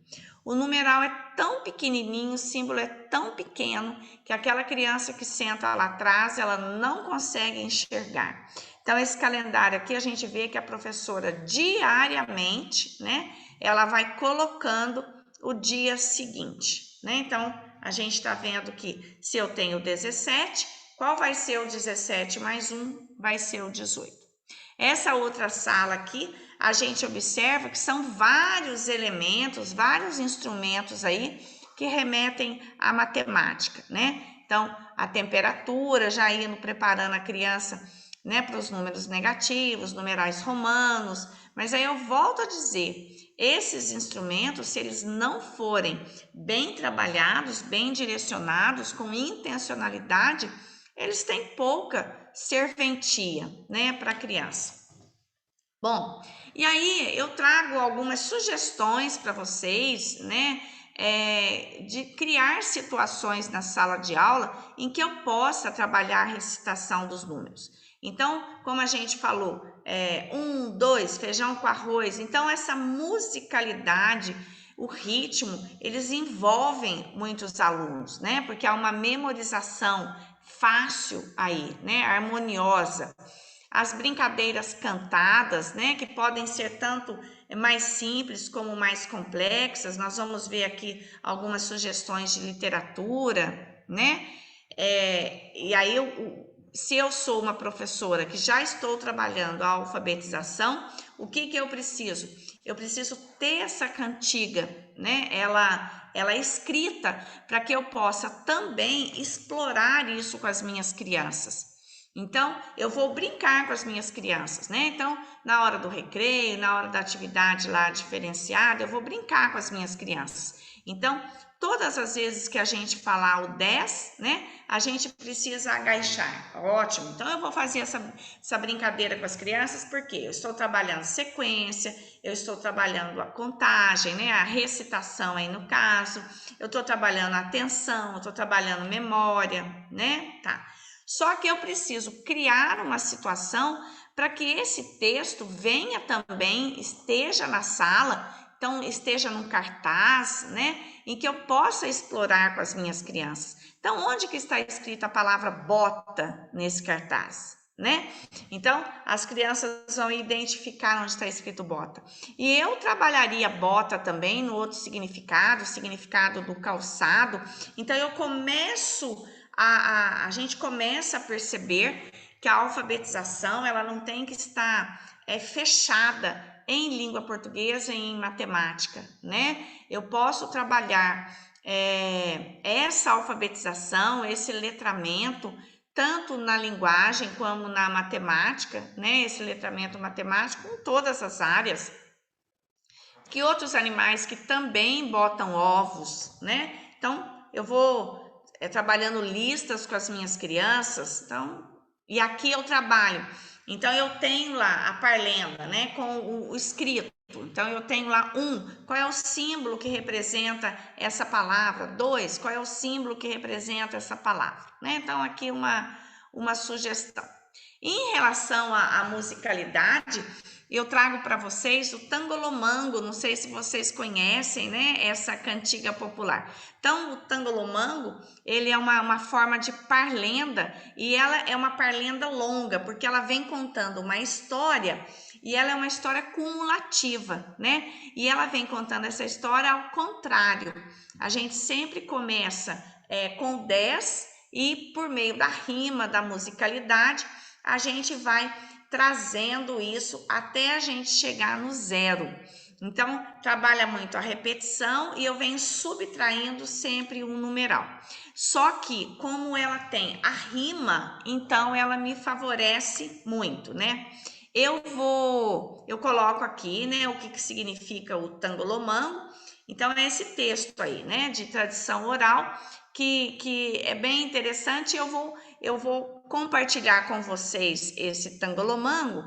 O numeral é tão pequenininho, o símbolo é tão pequeno que aquela criança que senta lá atrás, ela não consegue enxergar. Então, esse calendário aqui, a gente vê que a professora diariamente, né, ela vai colocando o dia seguinte, né? Então, a gente está vendo que se eu tenho 17, qual vai ser o 17 mais 1? Vai ser o 18. Essa outra sala aqui, a gente observa que são vários elementos, vários instrumentos aí que remetem à matemática, né? Então, a temperatura, já indo preparando a criança, né, para os números negativos, numerais romanos, mas aí eu volto a dizer, esses instrumentos, se eles não forem bem trabalhados, bem direcionados, com intencionalidade, eles têm pouca serventia, né, para a criança. Bom, e aí eu trago algumas sugestões para vocês, né, de criar situações na sala de aula em que eu possa trabalhar a recitação dos números. Então, como a gente falou, 1, 2, feijão com arroz, então essa musicalidade, o ritmo, eles envolvem muitos alunos, né, porque há uma memorização fácil aí, né, harmoniosa. As brincadeiras cantadas, né, que podem ser tanto mais simples como mais complexas. Nós vamos ver aqui algumas sugestões de literatura, né? E aí se eu sou uma professora que já estou trabalhando a alfabetização, o que eu preciso? Eu preciso ter essa cantiga, né? Ela é escrita para que eu possa também explorar isso com as minhas crianças. Então, eu vou brincar com as minhas crianças, né? Então, na hora do recreio, na hora da atividade lá diferenciada, eu vou brincar com as minhas crianças. Então, todas as vezes que a gente falar o 10, né, a gente precisa agachar. Ótimo. Então, eu vou fazer essa brincadeira com as crianças, porque eu estou trabalhando sequência, eu estou trabalhando a contagem, né, a recitação aí no caso, eu estou trabalhando a atenção, eu estou trabalhando memória, né, tá. Só que eu preciso criar uma situação para que esse texto venha também, esteja na sala, então esteja num cartaz, né, em que eu possa explorar com as minhas crianças. Então, onde que está escrita a palavra bota nesse cartaz, né? Então, as crianças vão identificar onde está escrito bota. E eu trabalharia bota também no outro significado, o significado do calçado. Então, eu começo a gente começa a perceber que a alfabetização ela não tem que estar fechada em língua portuguesa e em matemática, né? Eu posso trabalhar essa alfabetização, esse letramento, tanto na linguagem como na matemática, né? Esse letramento matemático em todas as áreas. Que outros animais que também botam ovos, né? Então, eu vou trabalhando listas com as minhas crianças, então, e aqui eu trabalho. Então, eu tenho lá a parlenda, né, com o escrito. Então, eu tenho lá qual é o símbolo que representa essa palavra? 2, qual é o símbolo que representa essa palavra? Né? Então, aqui uma sugestão. Em relação à musicalidade, eu trago para vocês o tangolomango, não sei se vocês conhecem, né, essa cantiga popular. Então, o tangolomango, ele é uma forma de parlenda e ela é uma parlenda longa, porque ela vem contando uma história e ela é uma história cumulativa, né? E ela vem contando essa história ao contrário. A gente sempre começa com 10 e por meio da rima, da musicalidade, a gente vai trazendo isso até a gente chegar no 0. Então, trabalha muito a repetição e eu venho subtraindo sempre um numeral. Só que, como ela tem a rima, então ela me favorece muito, né? Eu coloco aqui, né, o que significa o tangolomango. Então, é esse texto aí, né, de tradição oral, que é bem interessante. Eu vou compartilhar com vocês esse tangolomango,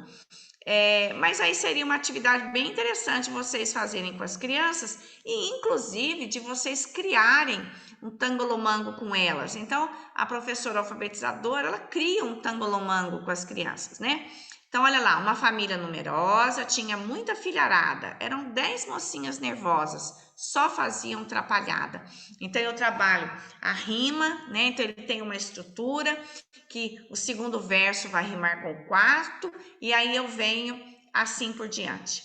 mas aí seria uma atividade bem interessante vocês fazerem com as crianças e inclusive de vocês criarem um tangolomango com elas. Então, a professora alfabetizadora, ela cria um tangolomango com as crianças, né? Então, olha lá, uma família numerosa, tinha muita filharada, eram 10 mocinhas nervosas, só faziam trapalhada. Então, eu trabalho a rima, né? Então, ele tem uma estrutura que o segundo verso vai rimar com o quarto, e aí eu venho assim por diante.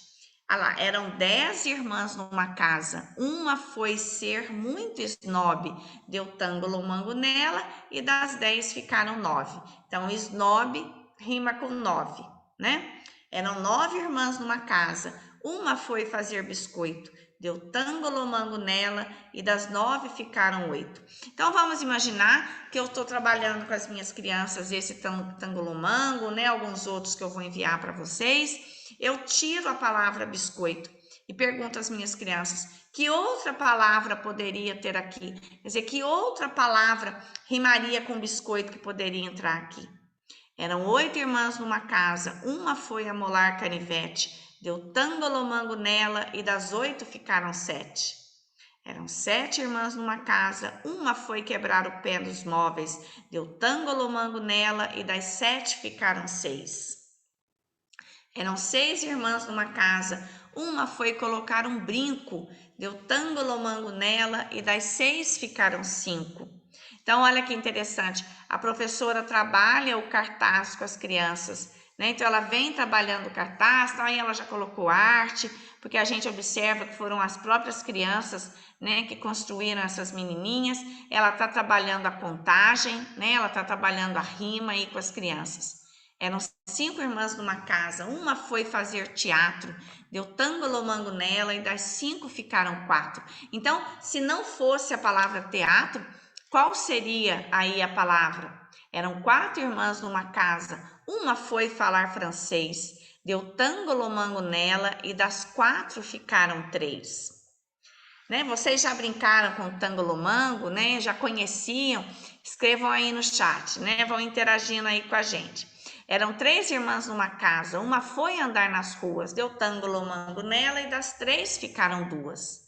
Ah lá, eram 10 irmãs numa casa, uma foi ser muito snob, deu tangolomango nela, e das 10 ficaram 9. Então, snob rima com 9, né? Eram 9 irmãs numa casa, uma foi fazer biscoito, deu tangolomango nela, e das 9 ficaram 8. Então, vamos imaginar que eu estou trabalhando com as minhas crianças esse tangolomango, né? Alguns outros que eu vou enviar para vocês. Eu tiro a palavra biscoito e pergunto às minhas crianças, que outra palavra poderia ter aqui? Quer dizer, que outra palavra rimaria com biscoito que poderia entrar aqui? Eram 8 irmãs numa casa, uma foi amolar canivete, deu tangolomango nela, e das 8 ficaram 7. Eram 7 irmãs numa casa, uma foi quebrar o pé dos móveis, deu tangolomango nela, e das 7 ficaram 6. Eram 6 irmãs numa casa, uma foi colocar um brinco, deu tangolomango nela, e das 6 ficaram 5. Então, olha que interessante, a professora trabalha o cartaz com as crianças, né? Então ela vem trabalhando cartaz, então aí ela já colocou arte, porque a gente observa que foram as próprias crianças, né, que construíram essas menininhas. Ela está trabalhando a contagem, né? Ela está trabalhando a rima aí com as crianças. Eram 5 irmãs numa casa, uma foi fazer teatro, deu tangolomango nela e das 5 ficaram 4. Então, se não fosse a palavra teatro, qual seria aí a palavra? Eram 4 irmãs numa casa, uma foi falar francês, deu tangolomango nela e das 4 ficaram 3. Né? Vocês já brincaram com o tangolomango, né? Já conheciam? Escrevam aí no chat, né? Vão interagindo aí com a gente. Eram 3 irmãs numa casa, uma foi andar nas ruas, deu tangolomango nela e das 3 ficaram 2.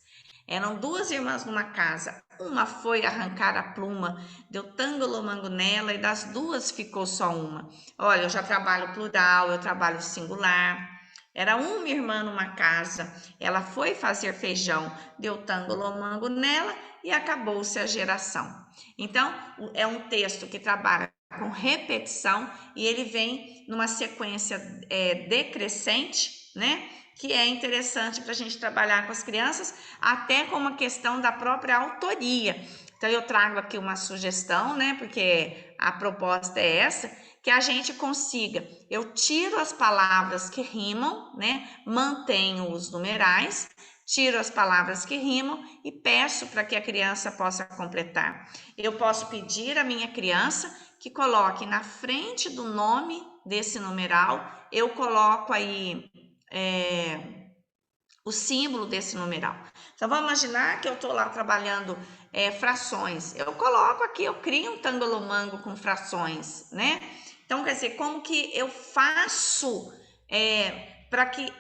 Eram 2 irmãs numa casa, uma foi arrancar a pluma, deu tangolomango nela e das 2 ficou só uma. Olha, eu já trabalho plural, eu trabalho singular. Era uma irmã numa casa, ela foi fazer feijão, deu tangolomango nela e acabou-se a geração. Então, é um texto que trabalha com repetição e ele vem numa sequência decrescente, né? Que é interessante para a gente trabalhar com as crianças, até com uma questão da própria autoria. Então, eu trago aqui uma sugestão, né? Porque a proposta é essa, que a gente consiga. Eu tiro as palavras que rimam, né? Mantenho os numerais, tiro as palavras que rimam e peço para que a criança possa completar. Eu posso pedir à minha criança que coloque na frente do nome desse numeral, eu coloco aí o símbolo desse numeral. Então, vamos imaginar que eu estou lá trabalhando frações. Eu coloco aqui, eu crio um tangolomango com frações, né? Então, quer dizer, como que eu faço para que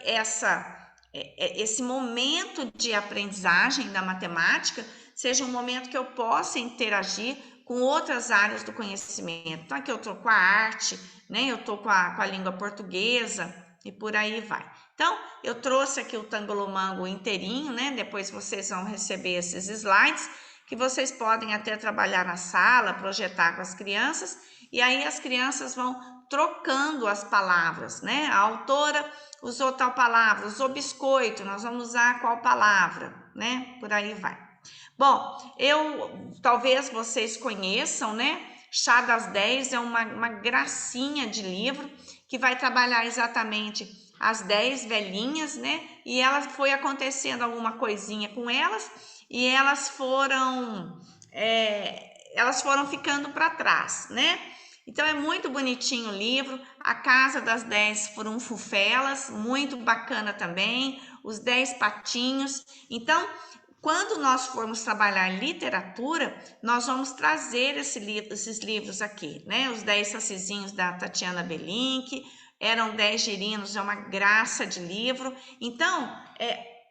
esse momento de aprendizagem da matemática seja um momento que eu possa interagir com outras áreas do conhecimento. Então, aqui eu estou com a arte, né? Eu estou com a língua portuguesa e por aí vai. Então, eu trouxe aqui o tangolomango inteirinho, né? Depois vocês vão receber esses slides, que vocês podem até trabalhar na sala, projetar com as crianças, e aí as crianças vão trocando as palavras, né? A autora usou tal palavra, usou biscoito, nós vamos usar qual palavra, né? Por aí vai. Bom, talvez vocês conheçam, né? Chá das 10 é uma gracinha de livro que vai trabalhar exatamente as 10 velhinhas, né? E elas foi acontecendo alguma coisinha com elas e elas foram ficando para trás, né? Então é muito bonitinho o livro. A Casa das 10 Furunfufelas, muito bacana também. Os 10 Patinhos. Então, quando nós formos trabalhar literatura, nós vamos trazer esses livros aqui, né? Os 10 Sacizinhos da Tatiana Belink, eram 10 Girinos, é uma graça de livro. Então,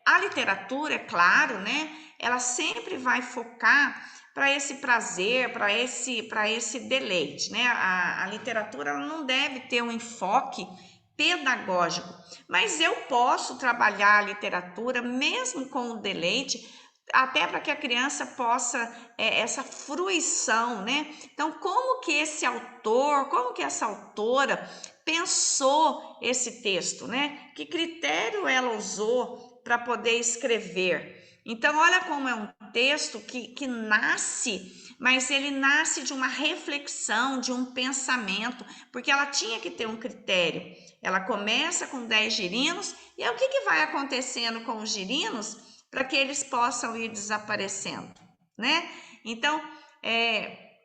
a literatura, é claro, né? Ela sempre vai focar para esse prazer, para esse deleite, né? A literatura ela não deve ter um enfoque pedagógico, mas eu posso trabalhar a literatura mesmo com o deleite, até para que a criança possa essa fruição, né? Então, como que esse autor, como que essa autora pensou esse texto, né? Que critério ela usou para poder escrever? Então, olha como é um texto que nasce, mas ele nasce de uma reflexão, de um pensamento, porque ela tinha que ter um critério. Ela começa com 10 girinos, e aí o que vai acontecendo com os girinos para que eles possam ir desaparecendo, né? Então,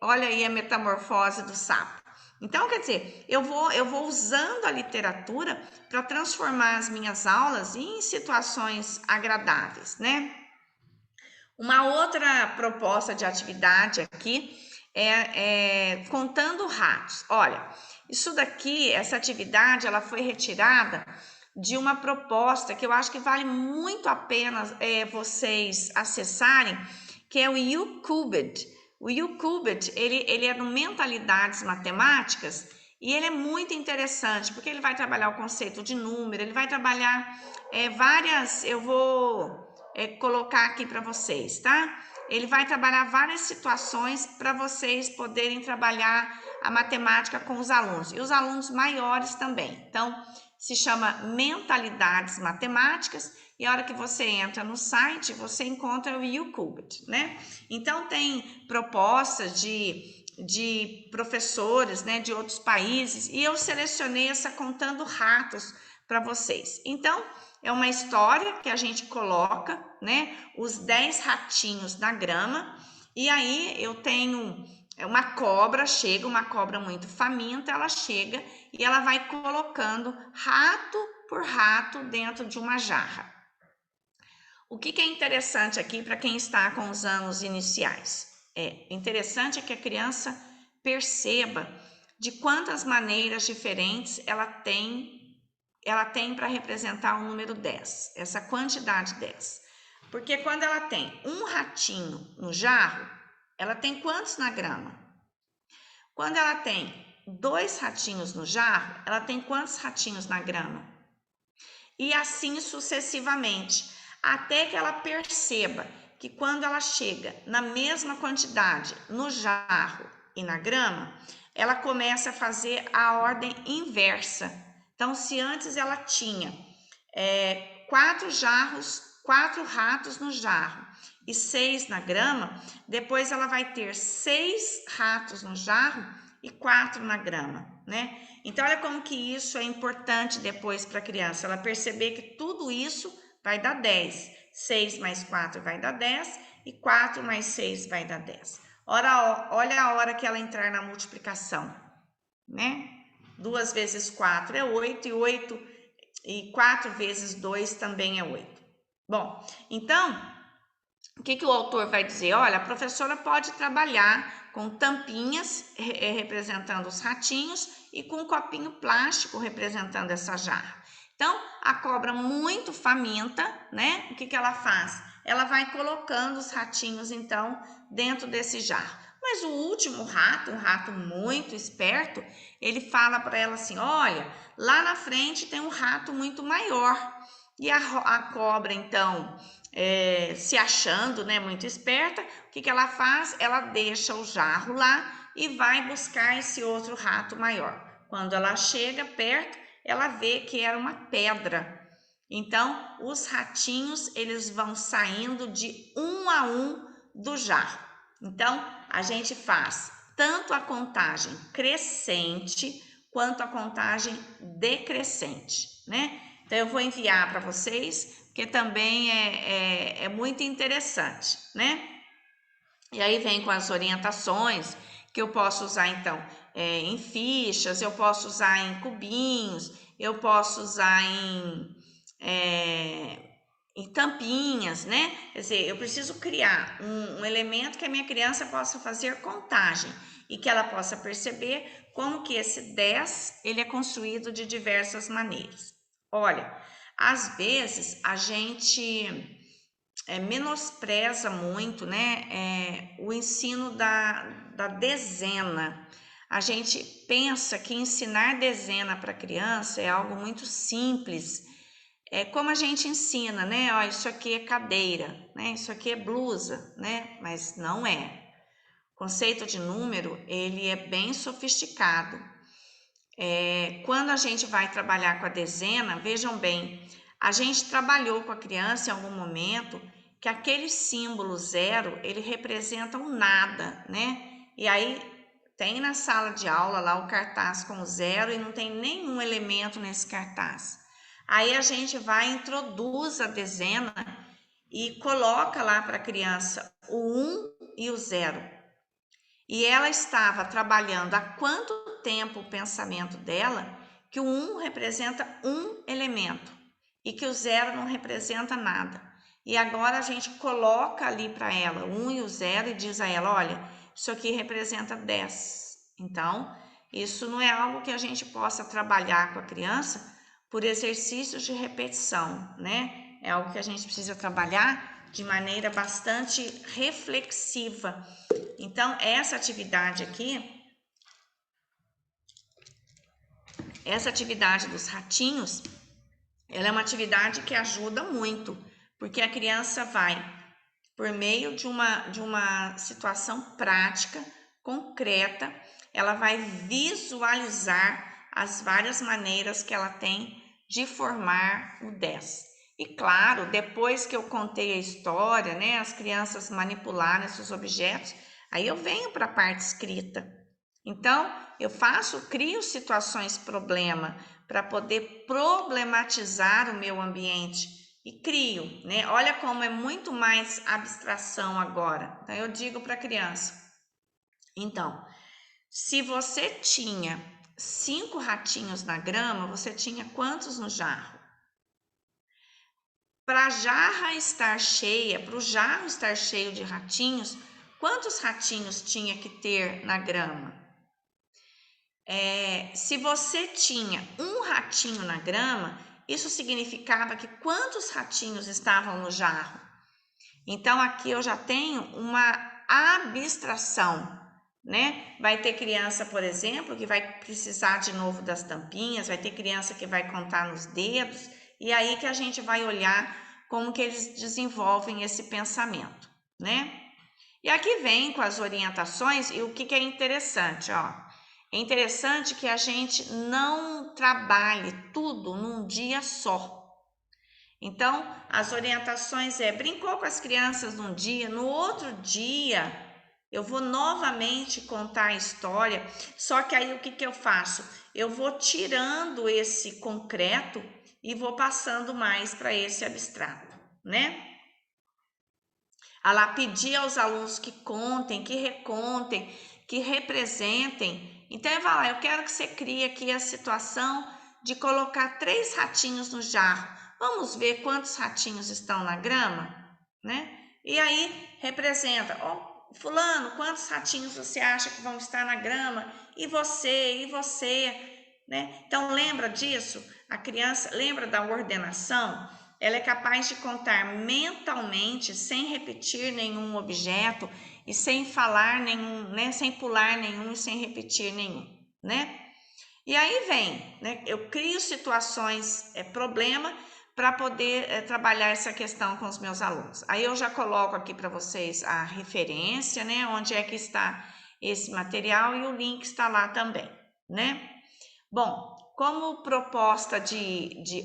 olha aí a metamorfose do sapo. Então, quer dizer, eu vou usando a literatura para transformar as minhas aulas em situações agradáveis, né? Uma outra proposta de atividade aqui é contando ratos. Olha, isso daqui, essa atividade, ela foi retirada de uma proposta que eu acho que vale muito a pena vocês acessarem, que é o YouCubed. O YouCubed, ele é no Mentalidades Matemáticas e ele é muito interessante, porque ele vai trabalhar o conceito de número, ele vai trabalhar várias, eu vou colocar aqui para vocês, tá? ele vai trabalhar várias situações para vocês poderem trabalhar a matemática com os alunos. E os alunos maiores também. Então, se chama Mentalidades Matemáticas, e a hora que você entra no site, você encontra o YouCubed, né? Então, tem propostas de professores, né, de outros países, e eu selecionei essa Contando Ratos para vocês. Então, é uma história que a gente coloca, né, os 10 ratinhos na grama, e aí eu tenho uma cobra, chega, uma cobra muito faminta, ela chega e ela vai colocando rato por rato dentro de uma jarra. O que é interessante aqui para quem está com os anos iniciais? Interessante é que a criança perceba de quantas maneiras diferentes ela tem para representar o número 10, essa quantidade 10. Porque quando ela tem um ratinho no jarro, ela tem quantos na grama? Quando ela tem 2 ratinhos no jarro, ela tem quantos ratinhos na grama? E assim sucessivamente, até que ela perceba que quando ela chega na mesma quantidade no jarro e na grama, ela começa a fazer a ordem inversa. Então, se antes ela tinha 4 ratos no jarro e 6 na grama, depois ela vai ter 6 ratos no jarro e 4 na grama, né? Então, olha como que isso é importante depois para a criança, ela perceber que tudo isso vai dar 10. 6 mais 4 vai dar 10 e 4 mais 6 vai dar 10. Olha a hora que ela entrar na multiplicação, né? 2 vezes 4 é 8 e 4 vezes 2 também é 8. Bom, então, o que o autor vai dizer? Olha, a professora pode trabalhar com tampinhas representando os ratinhos e com um copinho plástico representando essa jarra. Então, a cobra muito faminta, né? O que ela faz? Ela vai colocando os ratinhos, então, dentro desse jarro. Mas o último rato, um rato muito esperto, ele fala para ela assim, olha, lá na frente tem um rato muito maior. E a cobra, então, se achando, né, muito esperta, o que ela faz? Ela deixa o jarro lá e vai buscar esse outro rato maior. Quando ela chega perto, ela vê que era uma pedra. Então, os ratinhos, eles vão saindo de um a um do jarro. Então, a gente faz tanto a contagem crescente quanto a contagem decrescente, né? Então, eu vou enviar para vocês, porque também é muito interessante, né? E aí vem com as orientações que eu posso usar, então, em fichas, eu posso usar em cubinhos, eu posso usar em tampinhas, né? Quer dizer, eu preciso criar um elemento que a minha criança possa fazer contagem e que ela possa perceber como que esse 10 ele é construído de diversas maneiras. Olha, às vezes a gente menospreza muito, né, o ensino da dezena. A gente pensa que ensinar dezena para criança é algo muito simples. É como a gente ensina, né? Ó, isso aqui é cadeira, né? Isso aqui é blusa, né? Mas não é. O conceito de número, ele é bem sofisticado. Quando a gente vai trabalhar com a dezena, vejam bem, a gente trabalhou com a criança em algum momento que aquele símbolo 0, ele representa o nada, né? E aí tem na sala de aula lá o cartaz com o 0 e não tem nenhum elemento nesse cartaz. Aí a gente vai, introduz a dezena e coloca lá para a criança o 1 e o 0. E ela estava trabalhando há quanto tempo o pensamento dela que o 1 representa um elemento e que o 0 não representa nada. E agora a gente coloca ali para ela o 1 e o 0 e diz a ela, olha, isso aqui representa 10. Então, isso não é algo que a gente possa trabalhar com a criança por exercícios de repetição, né? É algo que a gente precisa trabalhar de maneira bastante reflexiva. Então, essa atividade dos ratinhos, ela é uma atividade que ajuda muito, porque a criança vai por meio de uma situação prática, concreta, ela vai visualizar as várias maneiras que ela tem de formar o 10. E claro, depois que eu contei a história, né, as crianças manipularem esses objetos, aí eu venho para a parte escrita. Então, eu crio situações problema para poder problematizar o meu ambiente e crio, né? Olha como é muito mais abstração agora. Então, eu digo para a criança, então, se você tinha 5 ratinhos na grama, você tinha quantos no jarro? Para a jarra estar cheia, para o jarro estar cheio de ratinhos, quantos ratinhos tinha que ter na grama? Se você tinha um ratinho na grama, isso significava que quantos ratinhos estavam no jarro? Então, aqui eu já tenho uma abstração, né? Vai ter criança, por exemplo, que vai precisar de novo das tampinhas, vai ter criança que vai contar nos dedos, e aí que a gente vai olhar como que eles desenvolvem esse pensamento, né? E aqui vem com as orientações, e o que é interessante, ó. É interessante que a gente não trabalhe tudo num dia só. Então, as orientações brincou com as crianças num dia, no outro dia eu vou novamente contar a história, só que aí o que eu faço? Eu vou tirando esse concreto e vou passando mais para esse abstrato, né? A lá pedir aos alunos que contem, que recontem, que representem. Então, eu quero que você crie aqui a situação de colocar 3 ratinhos no jarro. Vamos ver quantos ratinhos estão na grama, né? E aí, representa. Fulano, quantos ratinhos você acha que vão estar na grama? E você, né? Então, lembra disso? A criança lembra da ordenação? Ela é capaz de contar mentalmente, sem repetir nenhum objeto e sem falar nenhum, né? Sem pular nenhum e sem repetir nenhum, né? E aí vem, né? Eu crio situações, problema, para poder trabalhar essa questão com os meus alunos. Aí eu já coloco aqui para vocês a referência, né? Onde é que está esse material e o link está lá também, né? Bom, como proposta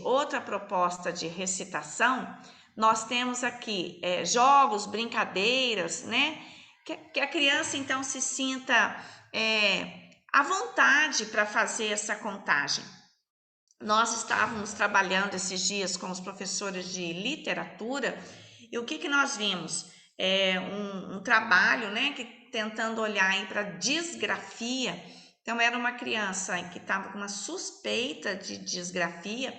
outra proposta de recitação, nós temos aqui jogos, brincadeiras, né? Que a criança então se sinta à vontade para fazer essa contagem. Nós estávamos trabalhando esses dias com os professores de literatura e o que nós vimos? Um trabalho, né, tentando olhar para disgrafia. Então, era uma criança que estava com uma suspeita de disgrafia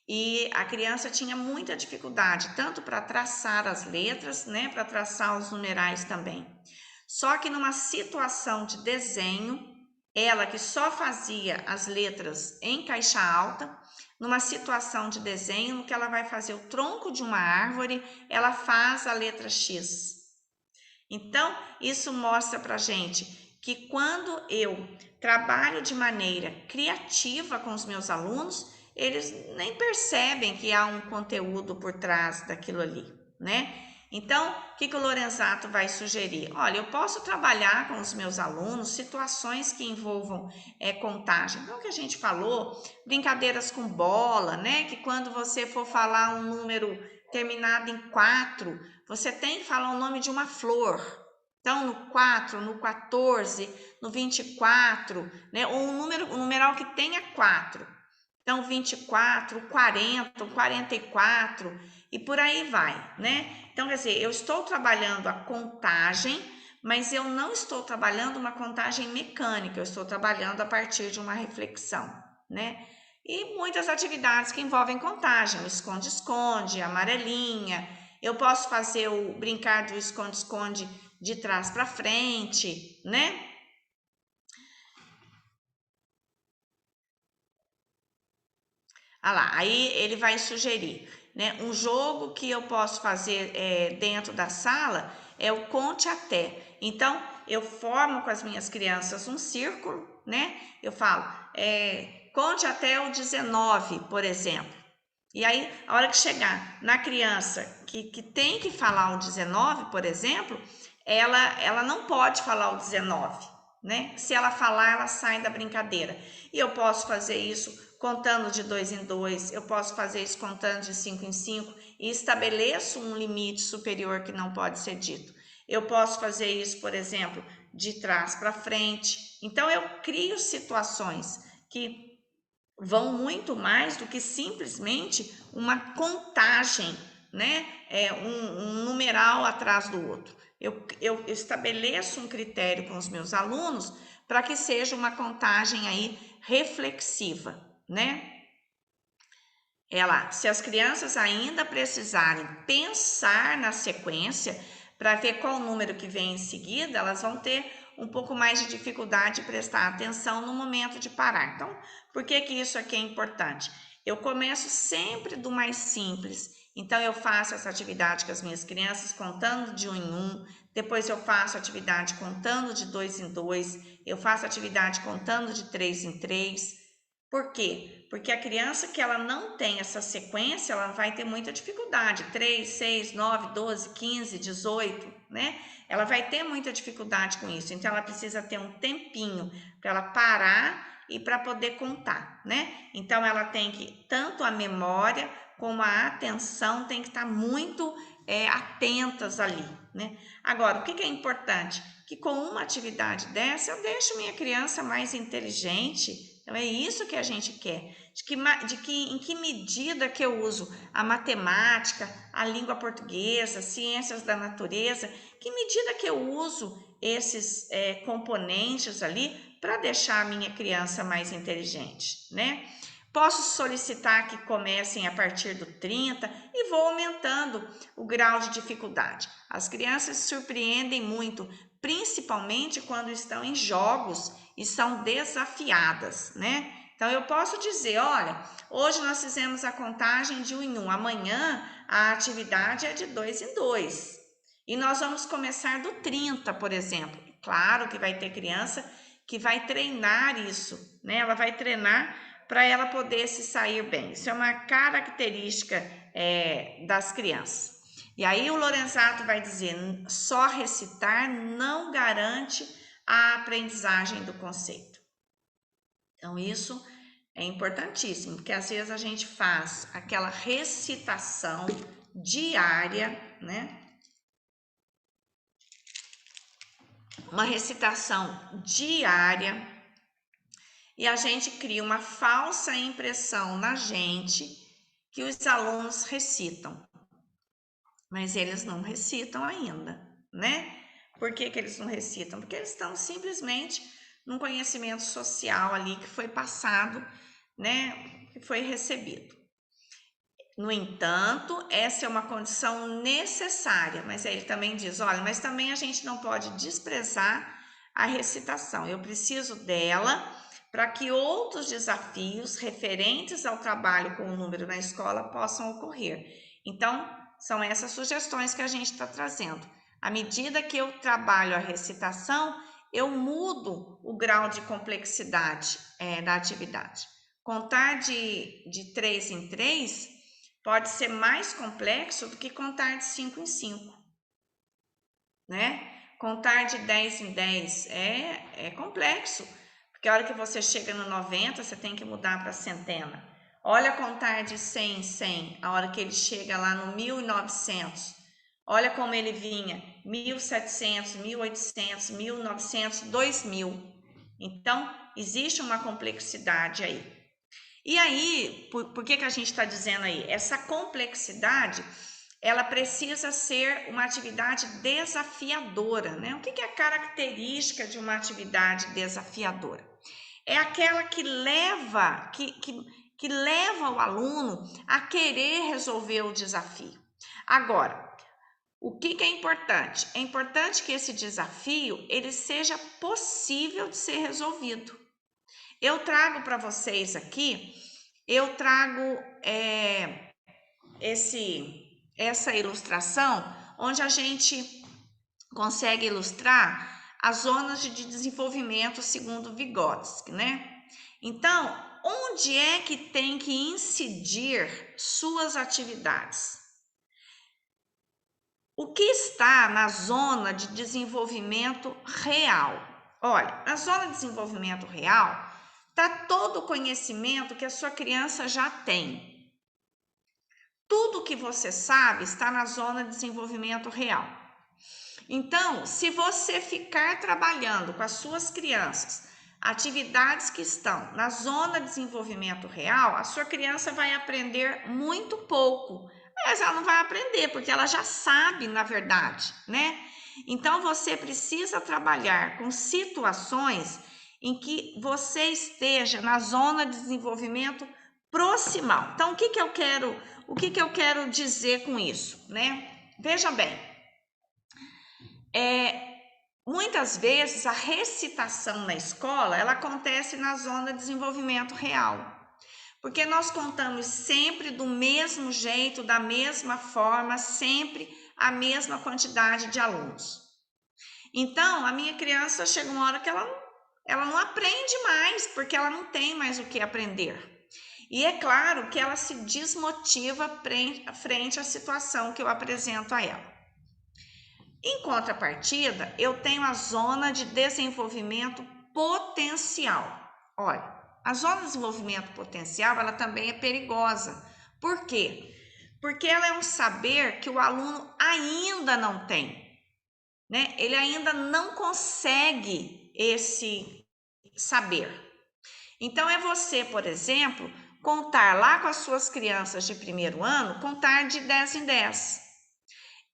e a criança tinha muita dificuldade, tanto para traçar as letras, né, para traçar os numerais também. Só que numa situação de desenho, ela que só fazia as letras em caixa alta, numa situação de desenho, no que ela vai fazer o tronco de uma árvore, ela faz a letra X. Então, isso mostra pra gente que quando eu trabalho de maneira criativa com os meus alunos, eles nem percebem que há um conteúdo por trás daquilo ali, né? Então, o que o Lorenzato vai sugerir? Olha, eu posso trabalhar com os meus alunos situações que envolvam contagem. Então, o que a gente falou, brincadeiras com bola, né? Que quando você for falar um número terminado em 4, você tem que falar o nome de uma flor. Então, no 4, no 14, no 24, né? Ou um numeral que tenha 4. Então, 24, 40, 44 e por aí vai, né? Então, quer dizer, eu estou trabalhando a contagem, mas eu não estou trabalhando uma contagem mecânica, eu estou trabalhando a partir de uma reflexão, né? E muitas atividades que envolvem contagem, o esconde-esconde, amarelinha. Eu posso fazer o brincar do esconde-esconde de trás para frente, né? Ah lá, aí ele vai sugerir, né? Um jogo que eu posso fazer dentro da sala é o conte até. Então, eu formo com as minhas crianças um círculo, né? Eu falo, conte até o 19, por exemplo. E aí, a hora que chegar na criança que tem que falar o 19, por exemplo, ela não pode falar o 19, né? Se ela falar, ela sai da brincadeira. E eu posso fazer isso contando de 2 em 2, eu posso fazer isso contando de 5 em 5 e estabeleço um limite superior que não pode ser dito. Eu posso fazer isso, por exemplo, de trás para frente. Então, eu crio situações que vão muito mais do que simplesmente uma contagem, né? Um numeral atrás do outro. Eu estabeleço um critério com os meus alunos para que seja uma contagem aí reflexiva, né? Se as crianças ainda precisarem pensar na sequência para ver qual número que vem em seguida, elas vão ter um pouco mais de dificuldade de prestar atenção no momento de parar. Então, por que isso aqui é importante? Eu começo sempre do mais simples. Então, eu faço essa atividade com as minhas crianças contando de 1 em 1, depois eu faço atividade contando de 2 em 2, eu faço atividade contando de 3 em 3. Por quê? Porque a criança que ela não tem essa sequência, ela vai ter muita dificuldade. 3, 6, 9, 12, 15, 18, né? Ela vai ter muita dificuldade com isso. Então, ela precisa ter um tempinho para ela parar e para poder contar, né? Então, ela tem que, tanto a memória como a atenção tem que estar muito atentas ali, né? Agora, o que é importante? Que com uma atividade dessa, eu deixo minha criança mais inteligente. Então, é isso que a gente quer. Em que medida que eu uso a matemática, a língua portuguesa, ciências da natureza, que medida que eu uso esses componentes ali para deixar a minha criança mais inteligente, né? Posso solicitar que comecem a partir do 30 e vou aumentando o grau de dificuldade. As crianças se surpreendem muito, principalmente quando estão em jogos e são desafiadas, né? Então, eu posso dizer, olha, hoje nós fizemos a contagem de 1 em 1, amanhã a atividade é de 2 em 2. E nós vamos começar do 30, por exemplo. Claro que vai ter criança que vai treinar isso, né? Ela vai treinar para ela poder se sair bem. Isso é uma característica das crianças. E aí o Lorenzato vai dizer, só recitar não garante a aprendizagem do conceito. Então, isso é importantíssimo, porque às vezes a gente faz aquela recitação diária, né? Uma recitação diária e a gente cria uma falsa impressão na gente que os alunos recitam, mas eles não recitam ainda, né? Por que eles não recitam? Porque eles estão simplesmente num conhecimento social ali que foi passado, né? Que foi recebido. No entanto, essa é uma condição necessária, mas ele também diz, olha, mas também a gente não pode desprezar a recitação. Eu preciso dela para que outros desafios referentes ao trabalho com o número na escola possam ocorrer. Então, são essas sugestões que a gente está trazendo. À medida que eu trabalho a recitação, eu mudo o grau de complexidade da atividade. Contar de 3 em 3 pode ser mais complexo do que contar de 5 em 5, né? Contar de 10 em 10 é complexo, porque a hora que você chega no 90, você tem que mudar para centena. Olha contar de 100 em 100, a hora que ele chega lá no 1900. Olha como ele vinha, 1700, 1800, 1900, 2000. Então, existe uma complexidade aí. E aí, por que a gente está dizendo aí? Essa complexidade, ela precisa ser uma atividade desafiadora, né? O que é a característica de uma atividade desafiadora? É aquela que leva, que leva o aluno a querer resolver o desafio. Agora, o que é importante? É importante que esse desafio ele seja possível de ser resolvido. Eu trago para vocês aqui, essa ilustração, onde a gente consegue ilustrar as zonas de desenvolvimento segundo Vygotsky, né? Então, onde é que tem que incidir suas atividades? O que está na zona de desenvolvimento real? Olha, na zona de desenvolvimento real está todo o conhecimento que a sua criança já tem. Tudo que você sabe está na zona de desenvolvimento real. Então, se você ficar trabalhando com as suas crianças atividades que estão na zona de desenvolvimento real, a sua criança vai aprender muito pouco, mas ela não vai aprender porque ela já sabe, na verdade, né? Então, você precisa trabalhar com situações em que você esteja na zona de desenvolvimento proximal. Então, o que eu quero dizer com isso, né? Veja bem, muitas vezes a recitação na escola, ela acontece na zona de desenvolvimento real. Porque nós contamos sempre do mesmo jeito, da mesma forma, sempre a mesma quantidade de alunos. Então, a minha criança chega uma hora que ela não aprende mais, porque ela não tem mais o que aprender. E é claro que ela se desmotiva frente à situação que eu apresento a ela. Em contrapartida, eu tenho a zona de desenvolvimento potencial. Olha, a zona de desenvolvimento potencial, ela também é perigosa. Por quê? Porque ela é um saber que o aluno ainda não tem, né? Ele ainda não consegue esse saber. Então, é você, por exemplo, contar lá com as suas crianças de primeiro ano, contar de 10 em 10.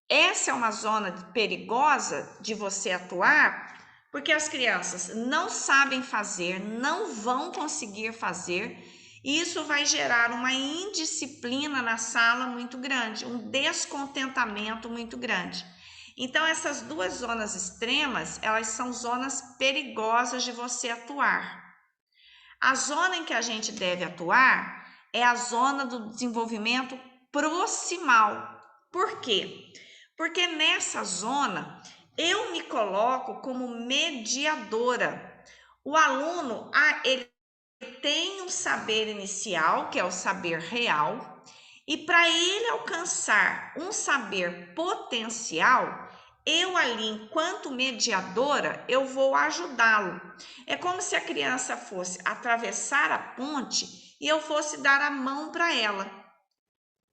Essa é uma zona perigosa de você atuar, porque as crianças não sabem fazer, não vão conseguir fazer, e isso vai gerar uma indisciplina na sala muito grande, um descontentamento muito grande. Então, essas duas zonas extremas, elas são zonas perigosas de você atuar. A zona em que a gente deve atuar é a zona do desenvolvimento proximal. Por quê? Porque nessa zona eu me coloco como mediadora. O aluno, ele tem um saber inicial, que é o saber real, e para ele alcançar um saber potencial, eu ali, enquanto mediadora, eu vou ajudá-lo. É como se a criança fosse atravessar a ponte e eu fosse dar a mão para ela.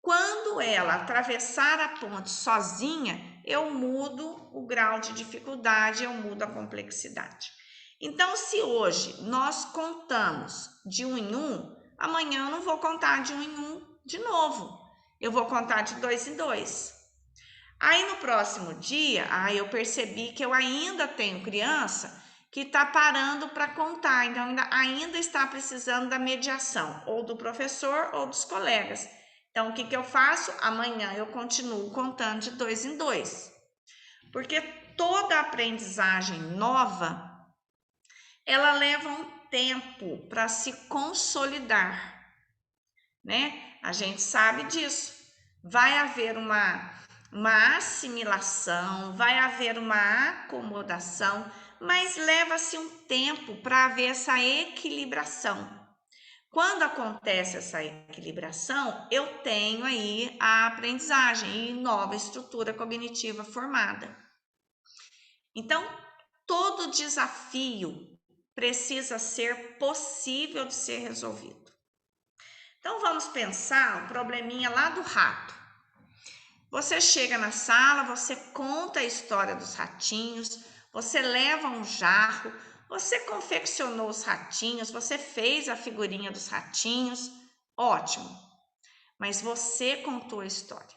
Quando ela atravessar a ponte sozinha, eu mudo o grau de dificuldade, eu mudo a complexidade. Então, se hoje nós contamos de 1 em 1, amanhã eu não vou contar de 1 em 1 de novo. Eu vou contar de 2 em 2. Aí no próximo dia, eu percebi que eu ainda tenho criança que está parando para contar, então ainda está precisando da mediação, ou do professor ou dos colegas. Então, o que eu faço? Amanhã eu continuo contando de 2 em 2. Porque toda aprendizagem nova, ela leva um tempo para se consolidar, né? A gente sabe disso. Vai haver uma assimilação, vai haver uma acomodação, mas leva-se um tempo para haver essa equilibração. Quando acontece essa equilibração, eu tenho aí a aprendizagem e nova estrutura cognitiva formada. Então, todo desafio precisa ser possível de ser resolvido. Então, vamos pensar o probleminha lá do rato. Você chega na sala, você conta a história dos ratinhos, você leva um jarro, você confeccionou os ratinhos, você fez a figurinha dos ratinhos, ótimo. Mas você contou a história.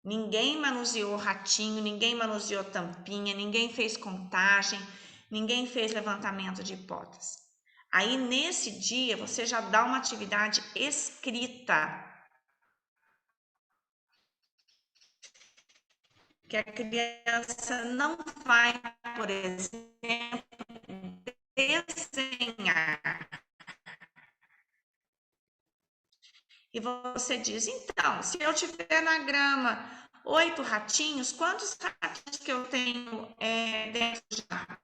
Ninguém manuseou o ratinho, ninguém manuseou tampinha, ninguém fez contagem, ninguém fez levantamento de hipóteses. Aí, nesse dia, você já dá uma atividade escrita, que a criança não vai, por exemplo, desenhar. E você diz, então, se eu tiver na grama 8 ratinhos, quantos ratinhos que eu tenho dentro do jarro?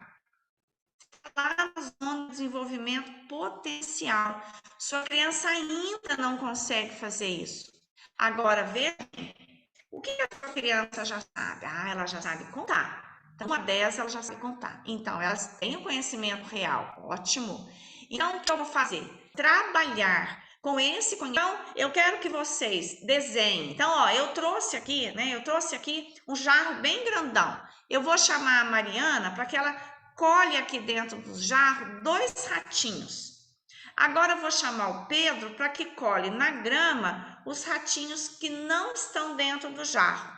lá na zona de desenvolvimento potencial. Sua criança ainda não consegue fazer isso. Agora, veja o que a sua criança já sabe. Ela já sabe contar. Então, 1 a 10 ela já sabe contar. Então, elas têm o conhecimento real. Ótimo. Então, o que eu vou fazer? Trabalhar com esse conhecimento. Então, eu quero que vocês desenhem. Então, ó, eu trouxe aqui, né? Eu trouxe aqui um jarro bem grandão. Eu vou chamar a Mariana para que ela colhe aqui dentro do jarro 2 ratinhos. Agora eu vou chamar o Pedro para que colhe na grama os ratinhos que não estão dentro do jarro.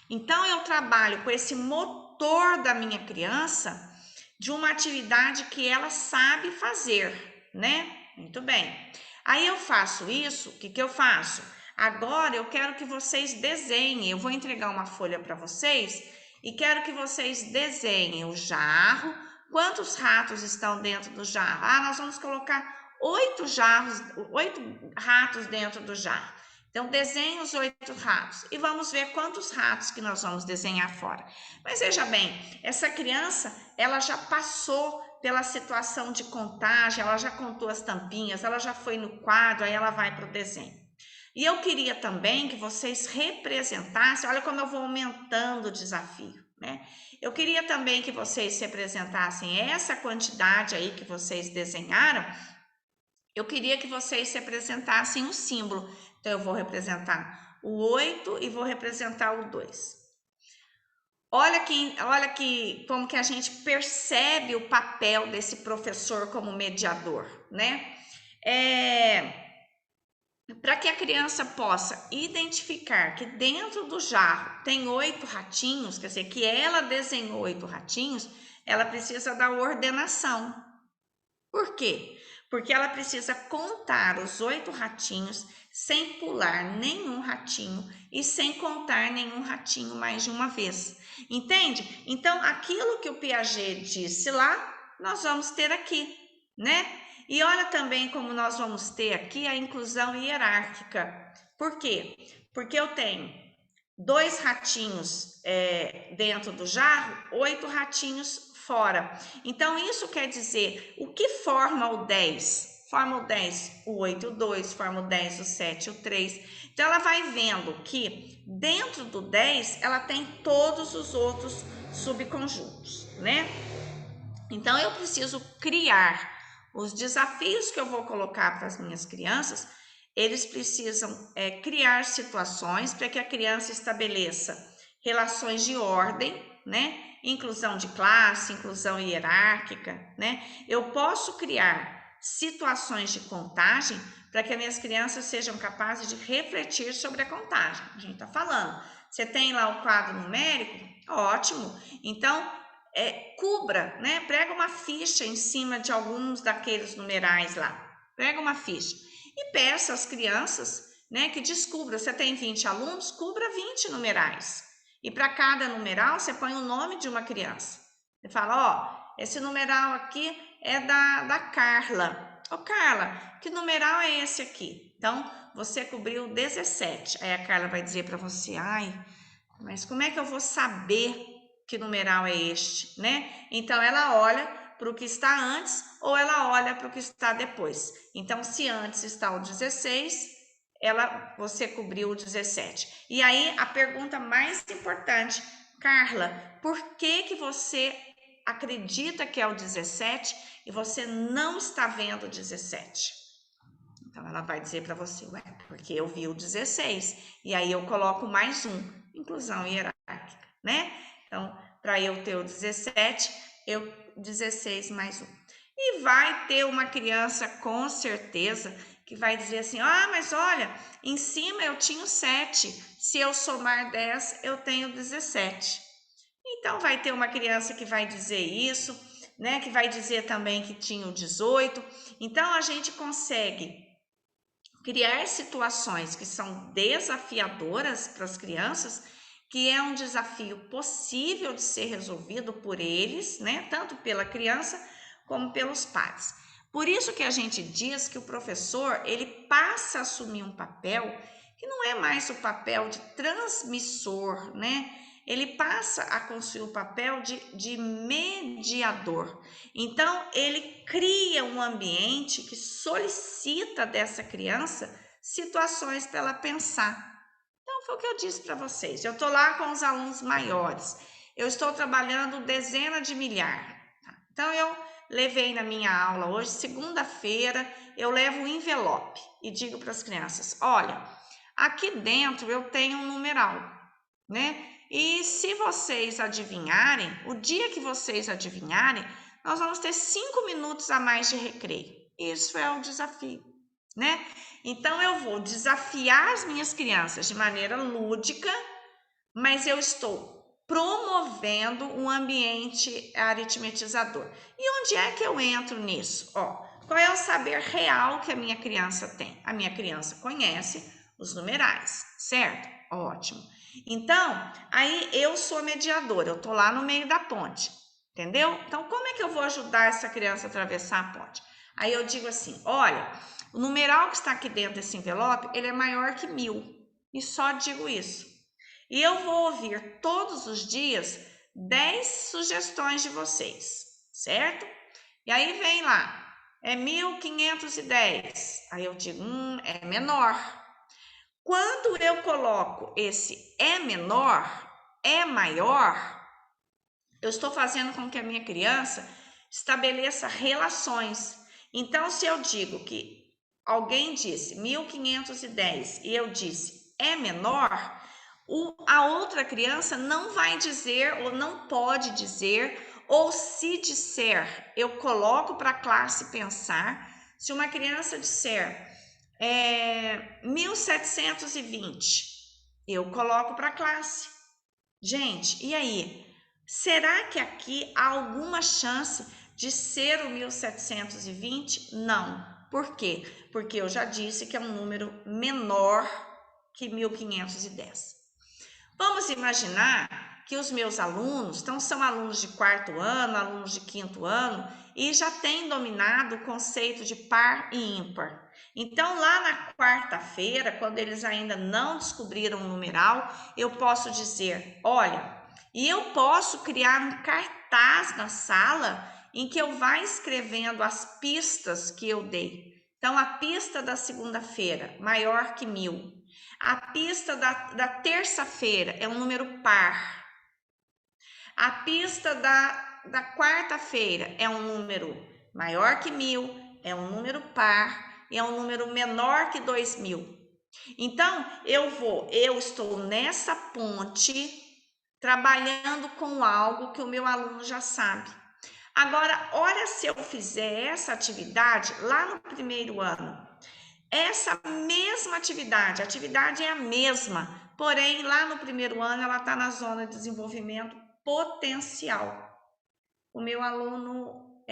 Então eu trabalho com esse motor da minha criança de uma atividade que ela sabe fazer, né? Muito bem. Aí eu faço isso, o que eu faço? Agora eu quero que vocês desenhem. Eu vou entregar uma folha para vocês e quero que vocês desenhem o jarro. Quantos ratos estão dentro do jarro? Nós vamos colocar 8 ratos dentro do jarro. Então, desenhe os 8 ratos e vamos ver quantos ratos que nós vamos desenhar fora. Mas veja bem, essa criança, ela já passou pela situação de contagem, ela já contou as tampinhas, ela já foi no quadro, aí ela vai para o desenho. E eu queria também que vocês representassem, olha como eu vou aumentando o desafio, né? Eu queria também que vocês representassem essa quantidade aí que vocês desenharam. Eu queria que vocês representassem um símbolo. Então, eu vou representar o 8 e vou representar o 2. Olha que como que a gente percebe o papel desse professor como mediador, né? Para que a criança possa identificar que dentro do jarro tem 8 ratinhos, quer dizer, que ela desenhou 8 ratinhos, ela precisa da ordenação. Por quê? Porque ela precisa contar os 8 ratinhos sem pular nenhum ratinho e sem contar nenhum ratinho mais de uma vez. Entende? Então, aquilo que o Piaget disse lá, nós vamos ter aqui, né? E olha também como nós vamos ter aqui a inclusão hierárquica. Por quê? Porque eu tenho 2 ratinhos dentro do jarro, 8 ratinhos fora. Então, isso quer dizer, o que forma o 10? Forma o 10, o 8, o 2, forma o 10, o 7, o 3. Então, ela vai vendo que dentro do 10, ela tem todos os outros subconjuntos, né? Então, eu preciso criar os desafios que eu vou colocar para as minhas crianças. Eles precisam criar situações para que a criança estabeleça relações de ordem, né? Inclusão de classe, inclusão hierárquica, né? Eu posso criar situações de contagem para que as minhas crianças sejam capazes de refletir sobre a contagem. A gente está falando. Você tem lá o quadro numérico? Ótimo. Então, cubra, né? Prega uma ficha em cima de alguns daqueles numerais lá. Prega uma ficha. E peça às crianças, né, que descubra. Você tem 20 alunos, cubra 20 numerais. E para cada numeral, você põe o nome de uma criança. Você fala, esse numeral aqui é da Carla. Carla, que numeral é esse aqui? Então, você cobriu 17. Aí a Carla vai dizer para você, mas como é que eu vou saber que numeral é este, né? Então, ela olha para o que está antes ou ela olha para o que está depois. Então, se antes está o 16, você cobriu o 17. E aí, a pergunta mais importante, Carla, por que você acredita que é o 17 e você não está vendo o 17? Então, ela vai dizer para você, porque eu vi o 16. E aí, eu coloco mais um, inclusão hierárquica, né? Então, para eu ter o 17, 16 mais 1. E vai ter uma criança, com certeza, que vai dizer assim, mas olha, em cima eu tinha o 7, se eu somar 10, eu tenho 17. Então, vai ter uma criança que vai dizer isso, né? Que vai dizer também que tinha o 18. Então, a gente consegue criar situações que são desafiadoras para as crianças, que é um desafio possível de ser resolvido por eles, né? Tanto pela criança como pelos pais. Por isso que a gente diz que o professor, ele passa a assumir um papel que não é mais o papel de transmissor, né? ele passa a construir o papel de mediador. Então, ele cria um ambiente que solicita dessa criança situações para ela pensar. Então, foi o que eu disse para vocês. Eu estou lá com os alunos maiores. Eu estou trabalhando dezena de milhar. Tá? Então, eu levei na minha aula hoje, segunda-feira, eu levo um envelope e digo para as crianças, olha, aqui dentro eu tenho um numeral, né? E se vocês adivinharem, o dia que vocês adivinharem, nós vamos ter 5 minutos a mais de recreio. Isso é um desafio, né? Então, eu vou desafiar as minhas crianças de maneira lúdica, mas eu estou promovendo um ambiente aritmetizador. E onde é que eu entro nisso? Ó, qual é o saber real que a minha criança tem? A minha criança conhece os numerais, certo? Ótimo. Então, aí eu sou mediadora, eu tô lá no meio da ponte, entendeu? Então, como é que eu vou ajudar essa criança a atravessar a ponte? Aí eu digo assim, olha, o numeral que está aqui dentro desse envelope, ele é maior que 1000. E só digo isso. E eu vou ouvir todos os dias 10 sugestões de vocês, certo? E aí vem lá, é 1510. Aí eu digo, é menor. Quando eu coloco esse é menor, é maior, eu estou fazendo com que a minha criança estabeleça relações. Então, se eu digo que alguém disse 1510 e eu disse é menor, a outra criança não vai dizer ou não pode dizer, ou se disser, eu coloco para a classe pensar. Se uma criança disser 1720, eu coloco para a classe. Gente, e aí? Será que aqui há alguma chance de ser o 1720? Não. Por quê? Porque eu já disse que é um número menor que 1510. Vamos imaginar que os meus alunos, então são alunos de quarto ano, alunos de quinto ano, e já têm dominado o conceito de par e ímpar. Então, lá na quarta-feira, quando eles ainda não descobriram o numeral, eu posso dizer, olha, e eu posso criar um cartaz na sala em que eu vá escrevendo as pistas que eu dei. Então, a pista da segunda-feira, maior que 1000. A pista da terça-feira é um número par. A pista da quarta-feira é um número maior que 1000, é um número par e é um número menor que 2000. Então, eu estou nessa ponte trabalhando com algo que o meu aluno já sabe. Agora, olha se eu fizer essa atividade lá no primeiro ano. Essa mesma atividade, a atividade é a mesma, porém lá no primeiro ano ela está na zona de desenvolvimento potencial. O meu aluno,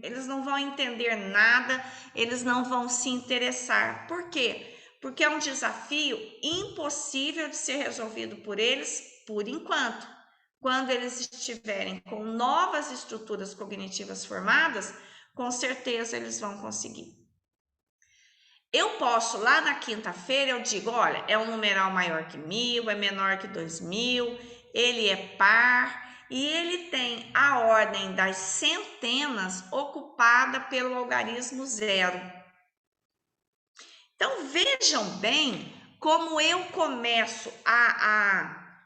eles não vão entender nada, eles não vão se interessar. Por quê? Porque é um desafio impossível de ser resolvido por eles por enquanto. Quando eles estiverem com novas estruturas cognitivas formadas, com certeza eles vão conseguir. Eu posso, lá na quinta-feira, eu digo, olha, é um numeral maior que 1000, é menor que 2000, ele é par e ele tem a ordem das centenas ocupada pelo algarismo 0. Então, vejam bem como eu começo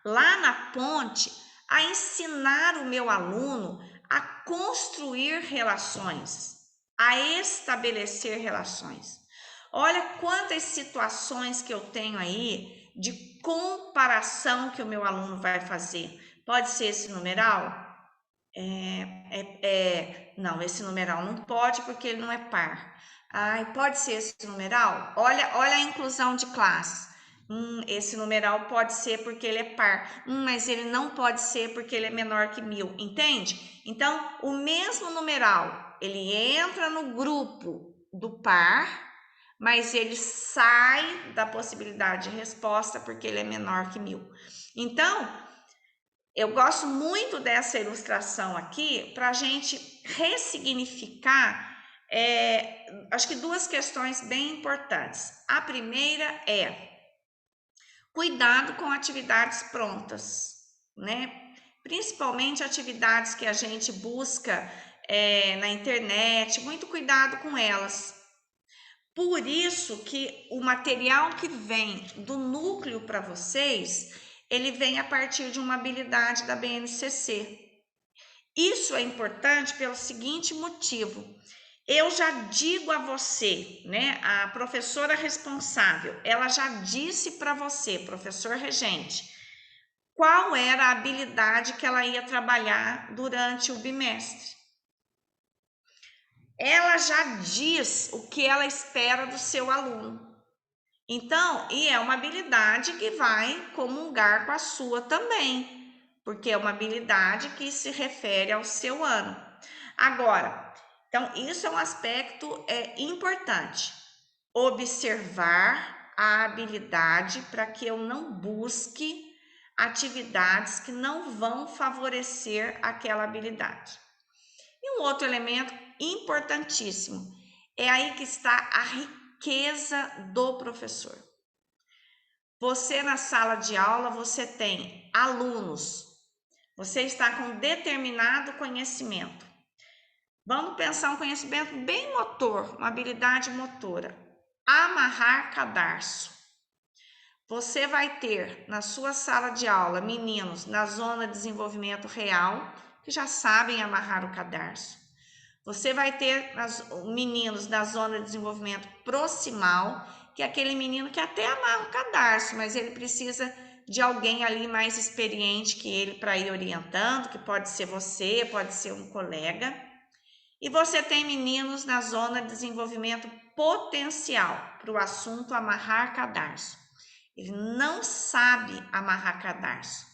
lá na ponte, a ensinar o meu aluno a construir relações, a estabelecer relações. Olha quantas situações que eu tenho aí de comparação que o meu aluno vai fazer. Pode ser esse numeral? Não, esse numeral não pode porque ele não é par. Pode ser esse numeral? Olha a inclusão de classes. Esse numeral pode ser porque ele é par. Mas ele não pode ser porque ele é menor que 1000, entende? Então, o mesmo numeral, ele entra no grupo do par, mas ele sai da possibilidade de resposta porque ele é menor que 1000. Então, eu gosto muito dessa ilustração aqui para a gente ressignificar, acho que duas questões bem importantes. A primeira é cuidado com atividades prontas. né? Principalmente atividades que a gente busca na internet, muito cuidado com elas. Por isso que o material que vem do núcleo para vocês, ele vem a partir de uma habilidade da BNCC. Isso é importante pelo seguinte motivo. Eu já digo a você, né, a professora responsável, ela já disse para você, professor regente, qual era a habilidade que ela ia trabalhar durante o bimestre. Ela já diz o que ela espera do seu aluno. Então, e é uma habilidade que vai comungar com a sua também, porque é uma habilidade que se refere ao seu ano. Agora, então, isso é um aspecto importante. Observar a habilidade para que eu não busque atividades que não vão favorecer aquela habilidade. E um outro elemento importantíssimo, é aí que está a riqueza do professor. Você na sala de aula, você tem alunos, você está com determinado conhecimento. Vamos pensar um conhecimento bem motor, uma habilidade motora. Amarrar cadarço. Você vai ter na sua sala de aula meninos na zona de desenvolvimento real, que já sabem amarrar o cadarço. Você vai ter meninos da zona de desenvolvimento proximal, que é aquele menino que até amarra o cadarço, mas ele precisa de alguém ali mais experiente que ele para ir orientando, que pode ser você, pode ser um colega. E você tem meninos na zona de desenvolvimento potencial para o assunto amarrar cadarço. Ele não sabe amarrar cadarço,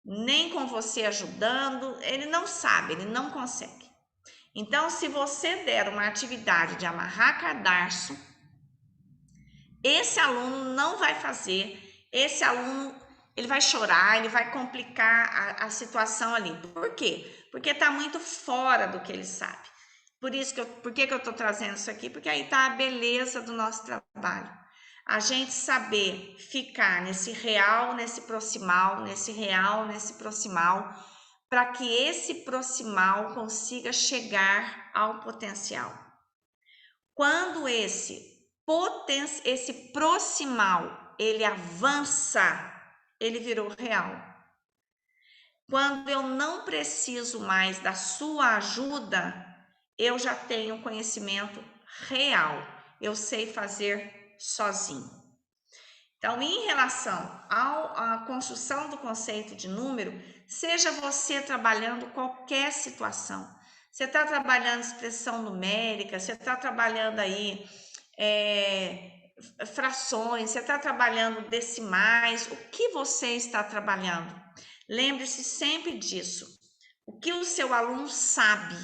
nem com você ajudando, ele não sabe, ele não consegue. Então, se você der uma atividade de amarrar cadarço, esse aluno não vai fazer, esse aluno ele vai chorar, ele vai complicar a situação ali. Por quê? Porque está muito fora do que ele sabe. Por que eu estou trazendo isso aqui? Porque aí está a beleza do nosso trabalho. A gente saber ficar nesse real, nesse proximal, nesse real, nesse proximal, para que esse proximal consiga chegar ao potencial. Quando esse proximal ele avança, ele virou real. Quando eu não preciso mais da sua ajuda, eu já tenho conhecimento real. Eu sei fazer sozinho. Então, em relação à construção do conceito de número, seja você trabalhando qualquer situação. Você está trabalhando expressão numérica, você está trabalhando aí frações, você está trabalhando decimais, o que você está trabalhando? Lembre-se sempre disso. O que o seu aluno sabe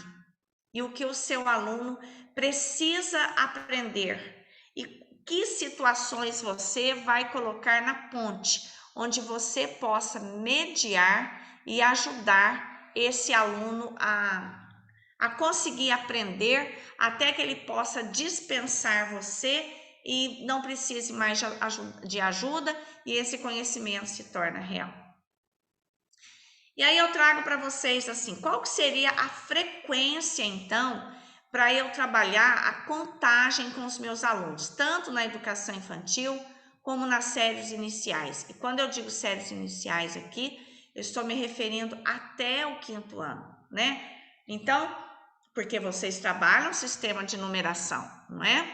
e o que o seu aluno precisa aprender. E que situações você vai colocar na ponte, onde você possa mediar e ajudar esse aluno a conseguir aprender até que ele possa dispensar você e não precise mais de ajuda e esse conhecimento se torna real. E aí eu trago para vocês assim, qual que seria a frequência então para eu trabalhar a contagem com os meus alunos, tanto na educação infantil como nas séries iniciais. E quando eu digo séries iniciais aqui, eu estou me referindo até o 5º ano, né? Então, porque vocês trabalham o sistema de numeração, não é?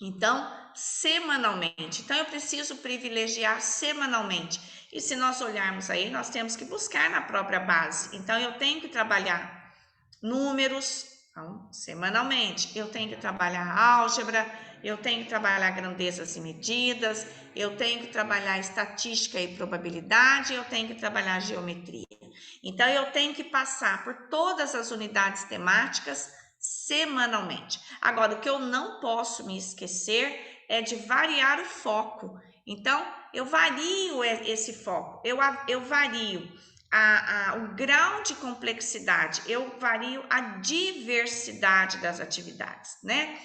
Então, semanalmente. Então, eu preciso privilegiar semanalmente. E se nós olharmos aí, nós temos que buscar na própria base. Então, eu tenho que trabalhar números, então, semanalmente. Eu tenho que trabalhar álgebra, eu tenho que trabalhar grandezas e medidas, eu tenho que trabalhar estatística e probabilidade, eu tenho que trabalhar geometria. Então, eu tenho que passar por todas as unidades temáticas semanalmente. Agora, o que eu não posso me esquecer é de variar o foco. Então, eu vario esse foco, eu vario o grau de complexidade, eu vario a diversidade das atividades, né?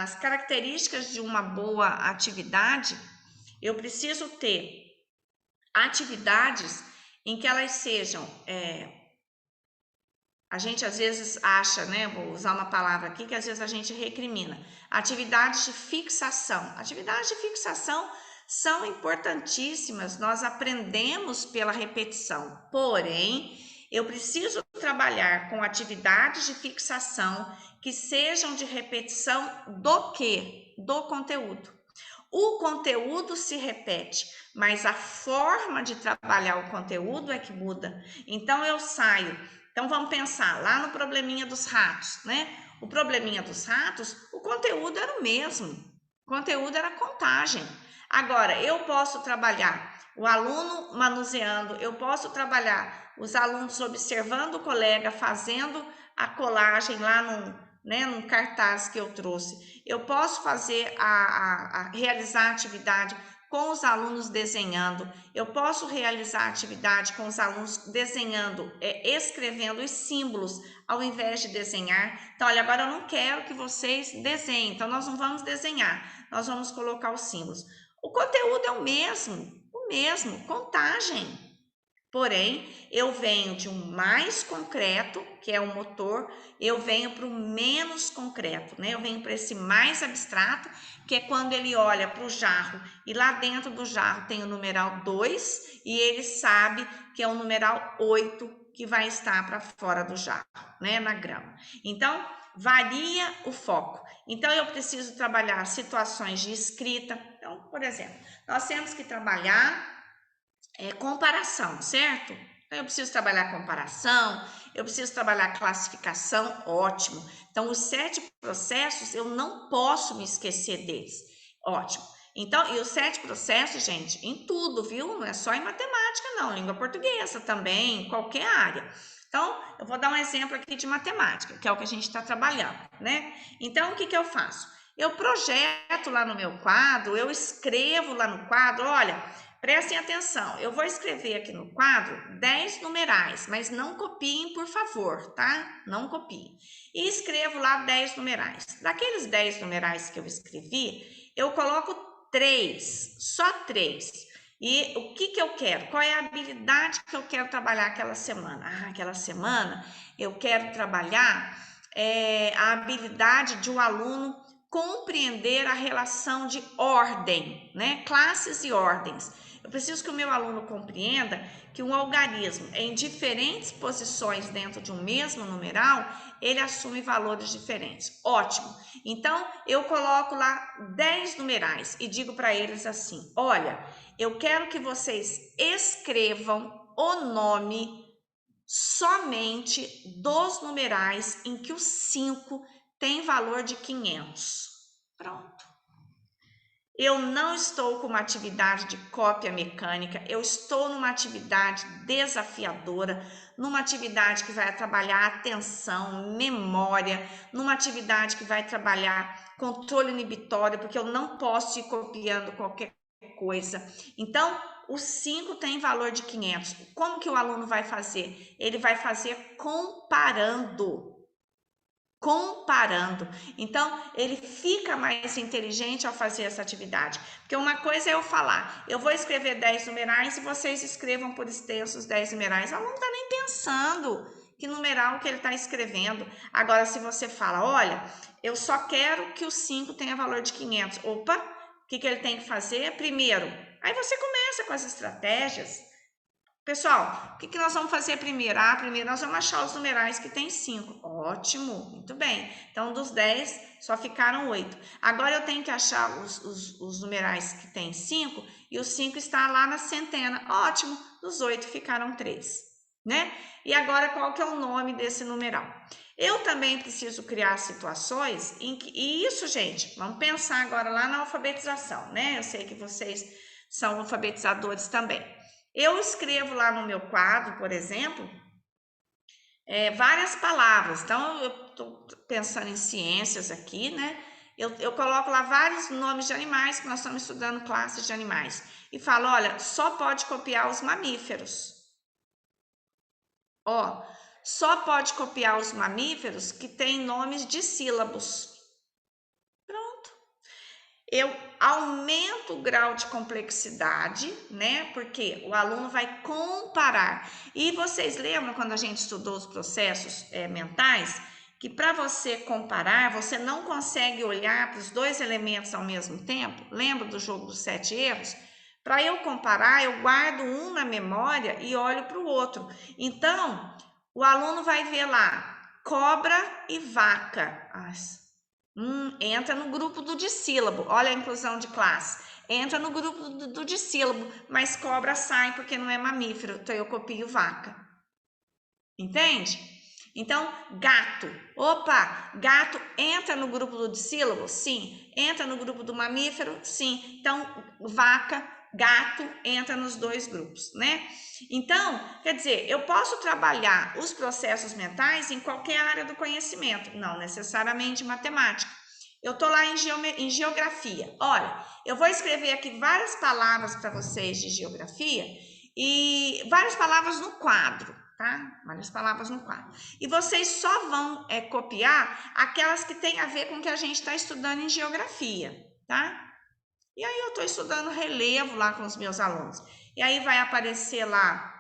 As características de uma boa atividade, eu preciso ter atividades em que elas sejam, a gente às vezes acha, né, vou usar uma palavra aqui que às vezes a gente recrimina, atividades de fixação. Atividades de fixação são importantíssimas, nós aprendemos pela repetição, porém, eu preciso trabalhar com atividades de fixação que sejam de repetição do quê? Do conteúdo. O conteúdo se repete, mas a forma de trabalhar o conteúdo é que muda. Então eu saio. Então vamos pensar lá no probleminha dos ratos, né? O probleminha dos ratos, o conteúdo era o mesmo. O conteúdo era contagem. Agora, eu posso trabalhar o aluno manuseando, eu posso trabalhar os alunos observando o colega, fazendo a colagem lá num cartaz que eu trouxe. Eu posso fazer realizar a atividade com os alunos desenhando, eu posso realizar a atividade com os alunos desenhando, escrevendo os símbolos, ao invés de desenhar. Então, olha, agora eu não quero que vocês desenhem, então nós não vamos desenhar, nós vamos colocar os símbolos. O conteúdo é o mesmo, contagem. Porém, eu venho de um mais concreto, que é o motor, eu venho para o menos concreto, né? Eu venho para esse mais abstrato, que é quando ele olha para o jarro e lá dentro do jarro tem o numeral 2 e ele sabe que é o numeral 8 que vai estar para fora do jarro, né? Na grama. Então, varia o foco. Então, eu preciso trabalhar situações de escrita. Então, por exemplo, nós temos que trabalhar comparação, certo? Então, eu preciso trabalhar comparação, eu preciso trabalhar classificação, ótimo. Então, os 7 processos, eu não posso me esquecer deles, ótimo. Então, e os 7 processos, gente, em tudo, viu? Não é só em matemática, não, língua portuguesa também, em qualquer área. Então, eu vou dar um exemplo aqui de matemática, que é o que a gente está trabalhando, né? Então, o que eu faço? Eu projeto lá no meu quadro, eu escrevo lá no quadro, olha, prestem atenção, eu vou escrever aqui no quadro 10 numerais, mas não copiem, por favor, tá? Não copiem. E escrevo lá 10 numerais. Daqueles 10 numerais que eu escrevi, eu coloco 3, só 3. E o que eu quero? Qual é a habilidade que eu quero trabalhar aquela semana? Aquela semana eu quero trabalhar a habilidade de um aluno compreender a relação de ordem, né? Classes e ordens. Eu preciso que o meu aluno compreenda que um algarismo em diferentes posições dentro de um mesmo numeral, ele assume valores diferentes. Ótimo. Então, eu coloco lá 10 numerais e digo para eles assim: olha, eu quero que vocês escrevam o nome somente dos numerais em que o 5 tem valor de 500. Pronto. Eu não estou com uma atividade de cópia mecânica, eu estou numa atividade desafiadora, numa atividade que vai trabalhar atenção, memória, numa atividade que vai trabalhar controle inibitório, porque eu não posso ir copiando qualquer coisa. Então, o 5 tem valor de 500. Como que o aluno vai fazer? Ele vai fazer comparando. Então, ele fica mais inteligente ao fazer essa atividade. Porque uma coisa é eu falar, eu vou escrever 10 numerais e vocês escrevam por extenso os 10 numerais. O aluno não está nem pensando que numeral que ele está escrevendo. Agora, se você fala, olha, eu só quero que o 5 tenha valor de 500. Opa, o que ele tem que fazer? Primeiro, aí você começa com as estratégias. Pessoal, o que nós vamos fazer primeiro? Primeiro nós vamos achar os numerais que tem 5. Ótimo, muito bem. Então, dos 10, só ficaram 8. Agora, eu tenho que achar os numerais que tem 5 e o 5 está lá na centena. Ótimo, dos 8 ficaram 3, né? E agora, qual que é o nome desse numeral? Eu também preciso criar situações em que... E isso, gente, vamos pensar agora lá na alfabetização, né? Eu sei que vocês são alfabetizadores também. Eu escrevo lá no meu quadro, por exemplo, várias palavras. Então, eu estou pensando em ciências aqui, né? Eu coloco lá vários nomes de animais, que nós estamos estudando classes de animais. E falo, olha, só pode copiar os mamíferos. Só pode copiar os mamíferos que têm nomes de sílabos. Pronto. eu aumento o grau de complexidade, né? Porque o aluno vai comparar. E vocês lembram quando a gente estudou os processos mentais, que para você comparar, você não consegue olhar para os dois elementos ao mesmo tempo? Lembra do jogo dos 7 erros? Para eu comparar, eu guardo um na memória e olho para o outro. Então, o aluno vai ver lá, cobra e vaca. Entra no grupo do dissílabo. Olha a inclusão de classe. Entra no grupo do dissílabo, mas cobra sai porque não é mamífero. Então eu copio vaca. Entende? Então, gato. Opa, gato entra no grupo do dissílabo? Sim. Entra no grupo do mamífero? Sim. Então, vaca, gato entra nos dois grupos, né? Então, quer dizer, eu posso trabalhar os processos mentais em qualquer área do conhecimento, não necessariamente matemática. Eu estou lá em geografia. Olha, eu vou escrever aqui várias palavras para vocês de geografia e várias palavras no quadro, tá? Várias palavras no quadro. E vocês só vão copiar aquelas que têm a ver com o que a gente está estudando em geografia, tá? E aí eu estou estudando relevo lá com os meus alunos. E aí vai aparecer lá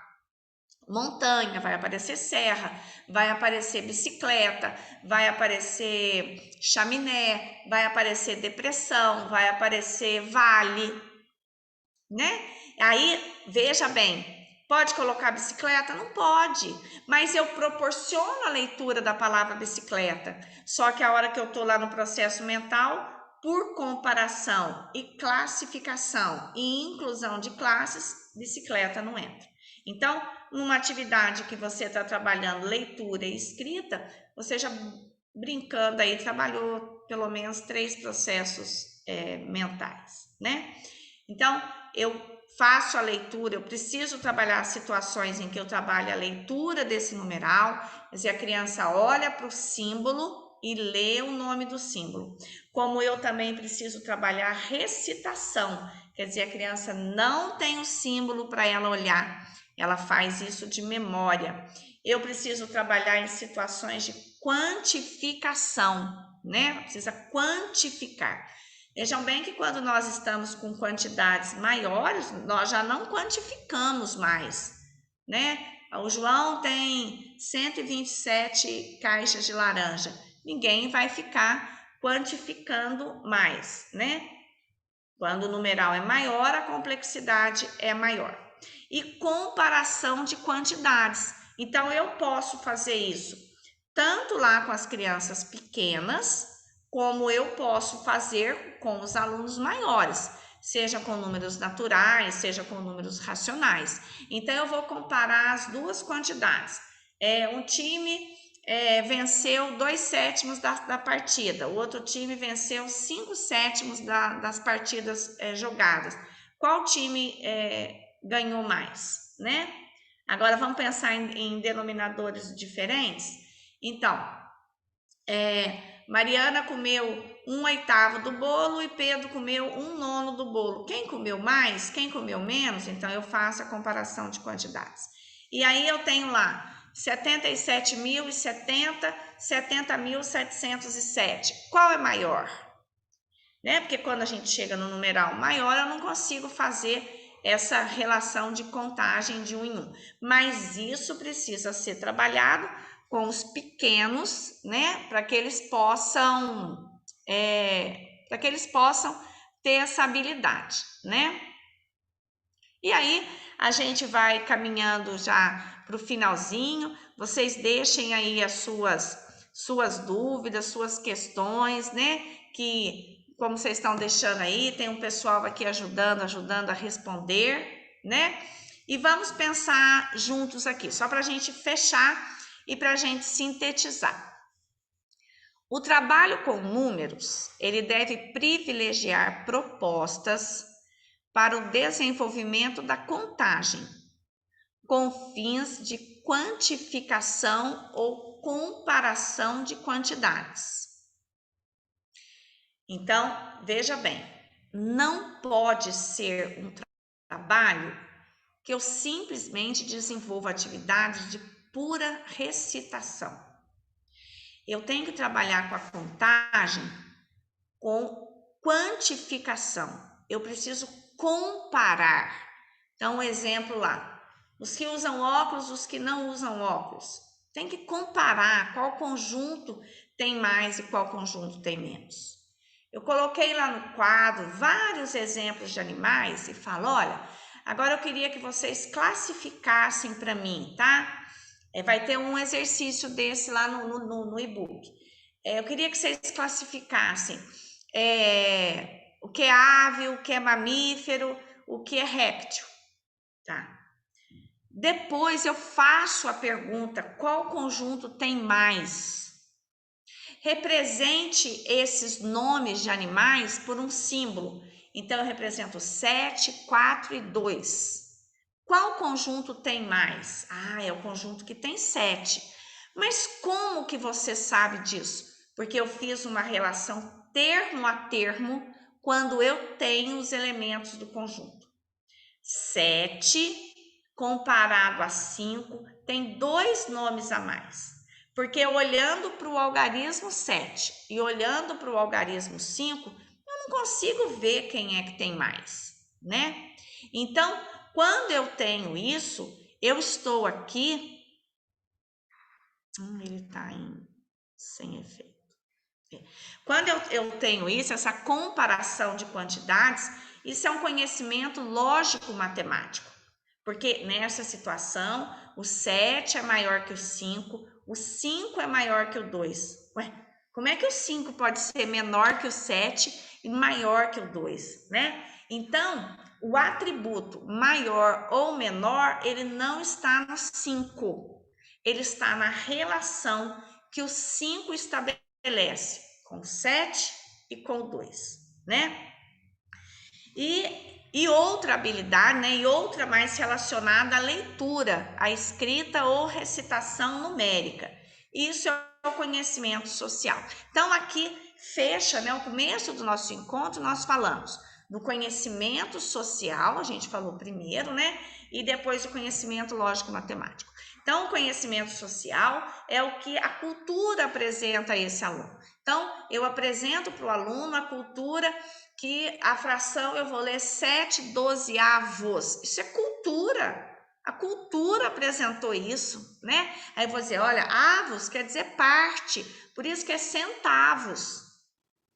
montanha, vai aparecer serra, vai aparecer bicicleta, vai aparecer chaminé, vai aparecer depressão, vai aparecer vale, né? Aí, veja bem, pode colocar bicicleta? Não pode, mas eu proporciono a leitura da palavra bicicleta. Só que a hora que eu estou lá no processo mental, por comparação e classificação e inclusão de classes, bicicleta não entra. Então, numa atividade que você está trabalhando leitura e escrita, você já brincando aí trabalhou pelo menos 3 processos mentais, né? Então, eu faço a leitura, eu preciso trabalhar situações em que eu trabalho a leitura desse numeral, quer dizer, a criança olha para o símbolo e lê o nome do símbolo. Como eu também preciso trabalhar a recitação, quer dizer, a criança não tem o símbolo para ela olhar, ela faz isso de memória. Eu preciso trabalhar em situações de quantificação, né? Precisa quantificar. Vejam bem que quando nós estamos com quantidades maiores, nós já não quantificamos mais, né? O João tem 127 caixas de laranja. Ninguém vai ficar quantificando mais, né? Quando o numeral é maior, a complexidade é maior. E comparação de quantidades. Então, eu posso fazer isso tanto lá com as crianças pequenas, como eu posso fazer com os alunos maiores, seja com números naturais, seja com números racionais. Então, eu vou comparar as duas quantidades. Um time venceu 2/7 da partida, o outro time venceu 5/7 das partidas jogadas. Qual time ganhou mais, né? Agora vamos pensar em denominadores diferentes. Então, Mariana comeu 1/8 do bolo e Pedro comeu 1/9 do bolo. Quem comeu mais? Quem comeu menos? Então, eu faço a comparação de quantidades. E aí eu tenho lá 77.070, 70.707. Qual é maior? Né? Porque quando a gente chega no numeral maior, eu não consigo fazer essa relação de contagem de 1 em 1. Mas isso precisa ser trabalhado com os pequenos, né? Para que eles possam ter essa habilidade, né? E aí a gente vai caminhando já para o finalzinho. Vocês deixem aí as suas dúvidas, suas questões, né? Que como vocês estão deixando aí, tem um pessoal aqui ajudando a responder, né? E vamos pensar juntos aqui, só para a gente fechar e para a gente sintetizar. O trabalho com números, ele deve privilegiar propostas para o desenvolvimento da contagem, com fins de quantificação ou comparação de quantidades. Então, veja bem, não pode ser um trabalho que eu simplesmente desenvolva atividades de pura recitação. Eu tenho que trabalhar com a contagem com quantificação. Eu preciso comparar. Então, um exemplo lá. Os que usam óculos, os que não usam óculos. Tem que comparar qual conjunto tem mais e qual conjunto tem menos. Eu coloquei lá no quadro vários exemplos de animais e falo, olha, agora eu queria que vocês classificassem para mim, tá? Vai ter um exercício desse lá no e-book. Eu queria que vocês classificassem o que é ave, o que é mamífero, o que é réptil, tá? Depois eu faço a pergunta, qual conjunto tem mais? Represente esses nomes de animais por um símbolo. Então, eu represento 7, 4 e 2. Qual conjunto tem mais? É o conjunto que tem 7. Mas como que você sabe disso? Porque eu fiz uma relação termo a termo quando eu tenho os elementos do conjunto. 7 comparado a 5 tem 2 nomes a mais. Porque olhando para o algarismo 7 e olhando para o algarismo 5, eu não consigo ver quem é que tem mais, né? Então, quando eu tenho isso, eu estou aqui... ele está sem efeito. Quando eu tenho isso, essa comparação de quantidades, isso é um conhecimento lógico-matemático. Porque nessa situação, o 7 é maior que o 5, o 5 é maior que o 2. Ué, como é que o 5 pode ser menor que o 7 e maior que o 2, né? Então, o atributo maior ou menor, ele não está no 5. Ele está na relação que o 5 estabelece com o 7 e com o 2, né? E outra habilidade, né? E outra mais relacionada à leitura, à escrita ou recitação numérica. Isso é o conhecimento social. Então, aqui fecha, né? O começo do nosso encontro, nós falamos do conhecimento social, a gente falou primeiro, né? E depois o conhecimento lógico-matemático. Então, o conhecimento social é o que a cultura apresenta a esse aluno. Então, eu apresento para o aluno a cultura que a fração eu vou ler 7/12avos. Isso é cultura. A cultura apresentou isso, né? Aí eu vou dizer, olha, avos quer dizer parte, por isso que é centavos,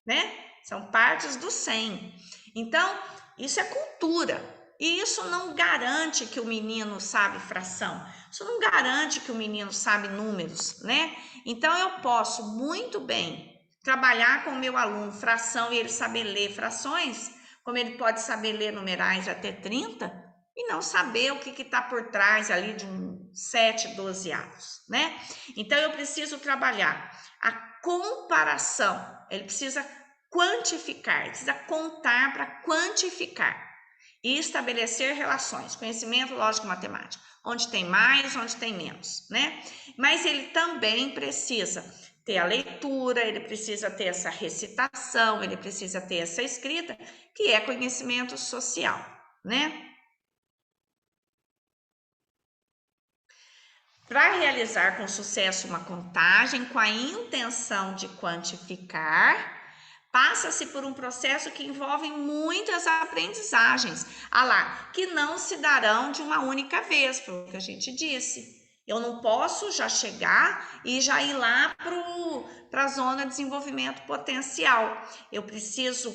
né? São partes do 100. Então, isso é cultura. E isso não garante que o menino sabe fração. Isso não garante que o menino sabe números, né? Então, eu posso muito bem trabalhar com o meu aluno fração e ele saber ler frações, como ele pode saber ler numerais até 30 e não saber o que está por trás ali de um 7/12avos, né? Então, eu preciso trabalhar a comparação. Ele precisa quantificar, ele precisa contar para quantificar e estabelecer relações, conhecimento lógico-matemático, onde tem mais, onde tem menos, né? Mas ele também precisa ter a leitura, ele precisa ter essa recitação, ele precisa ter essa escrita, que é conhecimento social, né? Para realizar com sucesso uma contagem com a intenção de quantificar, passa-se por um processo que envolve muitas aprendizagens, que não se darão de uma única vez, foi o que a gente disse. Eu não posso já chegar e já ir lá para a zona de desenvolvimento potencial. Eu preciso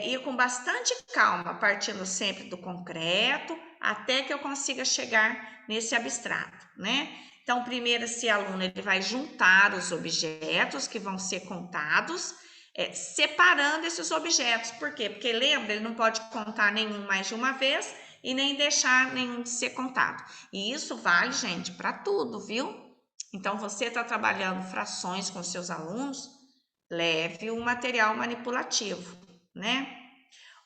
ir com bastante calma, partindo sempre do concreto, até que eu consiga chegar nesse abstrato, né? Então, primeiro, esse aluno ele vai juntar os objetos que vão ser contados, separando esses objetos. Por quê? Porque lembra, ele não pode contar nenhum mais de uma vez e nem deixar nenhum de ser contado. E isso vale, gente, para tudo, viu? Então, você está trabalhando frações com seus alunos, leve um material manipulativo, né?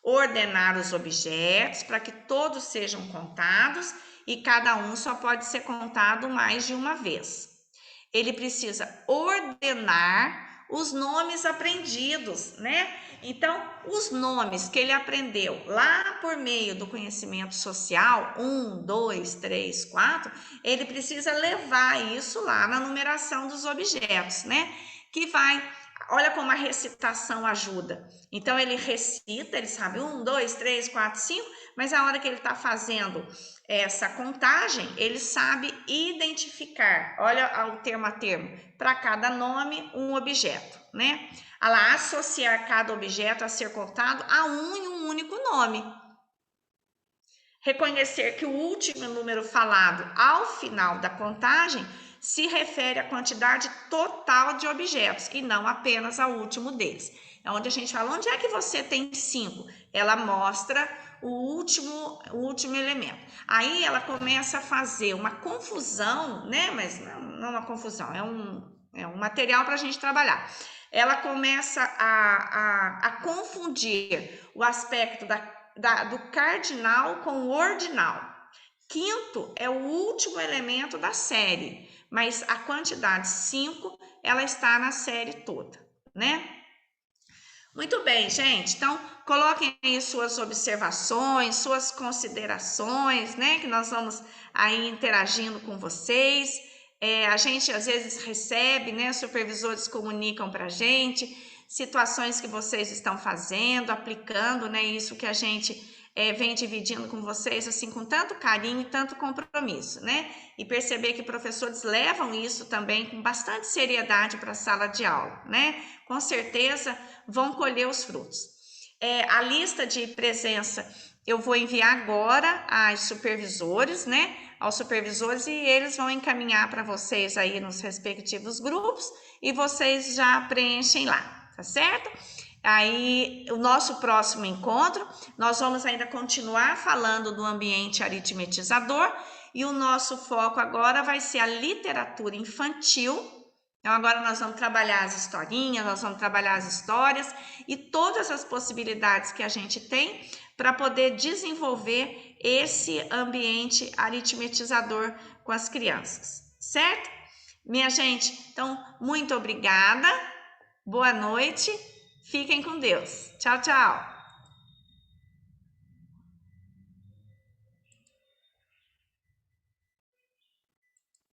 Ordenar os objetos para que todos sejam contados e cada um só pode ser contado mais de uma vez. Ele precisa ordenar os nomes aprendidos, né? Então, os nomes que ele aprendeu lá por meio do conhecimento social, 1, 2, 3, 4, ele precisa levar isso lá na numeração dos objetos, né? Que vai olha como a recitação ajuda. Então, ele recita, ele sabe 1, 2, 3, 4, 5, mas a hora que ele está fazendo essa contagem, ele sabe identificar, olha o termo a termo, para cada nome, um objeto, né? Ela associar cada objeto a ser contado a um e um único nome. Reconhecer que o último número falado ao final da contagem se refere à quantidade total de objetos e não apenas ao último deles. É onde a gente fala, onde é que você tem 5? Ela mostra o último elemento. Aí ela começa a fazer uma confusão, né? Mas não uma confusão, é um material para a gente trabalhar. Ela começa a confundir o aspecto do cardinal com o ordinal. Quinto é o último elemento da série, mas a quantidade 5, ela está na série toda, né? Muito bem, gente. Então, coloquem aí suas observações, suas considerações, né? Que nós vamos aí interagindo com vocês. A gente às vezes recebe, né? Supervisores comunicam para a gente situações que vocês estão fazendo, aplicando, né? Isso que a gente vem dividindo com vocês, assim, com tanto carinho e tanto compromisso, né? E perceber que professores levam isso também com bastante seriedade para a sala de aula, né? Com certeza vão colher os frutos. A lista de presença eu vou enviar agora aos supervisores, né? Aos supervisores, e eles vão encaminhar para vocês aí nos respectivos grupos e vocês já preenchem lá, tá certo? Aí, o nosso próximo encontro, nós vamos ainda continuar falando do ambiente aritmetizador e o nosso foco agora vai ser a literatura infantil. Então, agora nós vamos trabalhar as historinhas, nós vamos trabalhar as histórias e todas as possibilidades que a gente tem para poder desenvolver esse ambiente aritmetizador com as crianças, certo? Minha gente, então, muito obrigada, boa noite, fiquem com Deus. Tchau, tchau!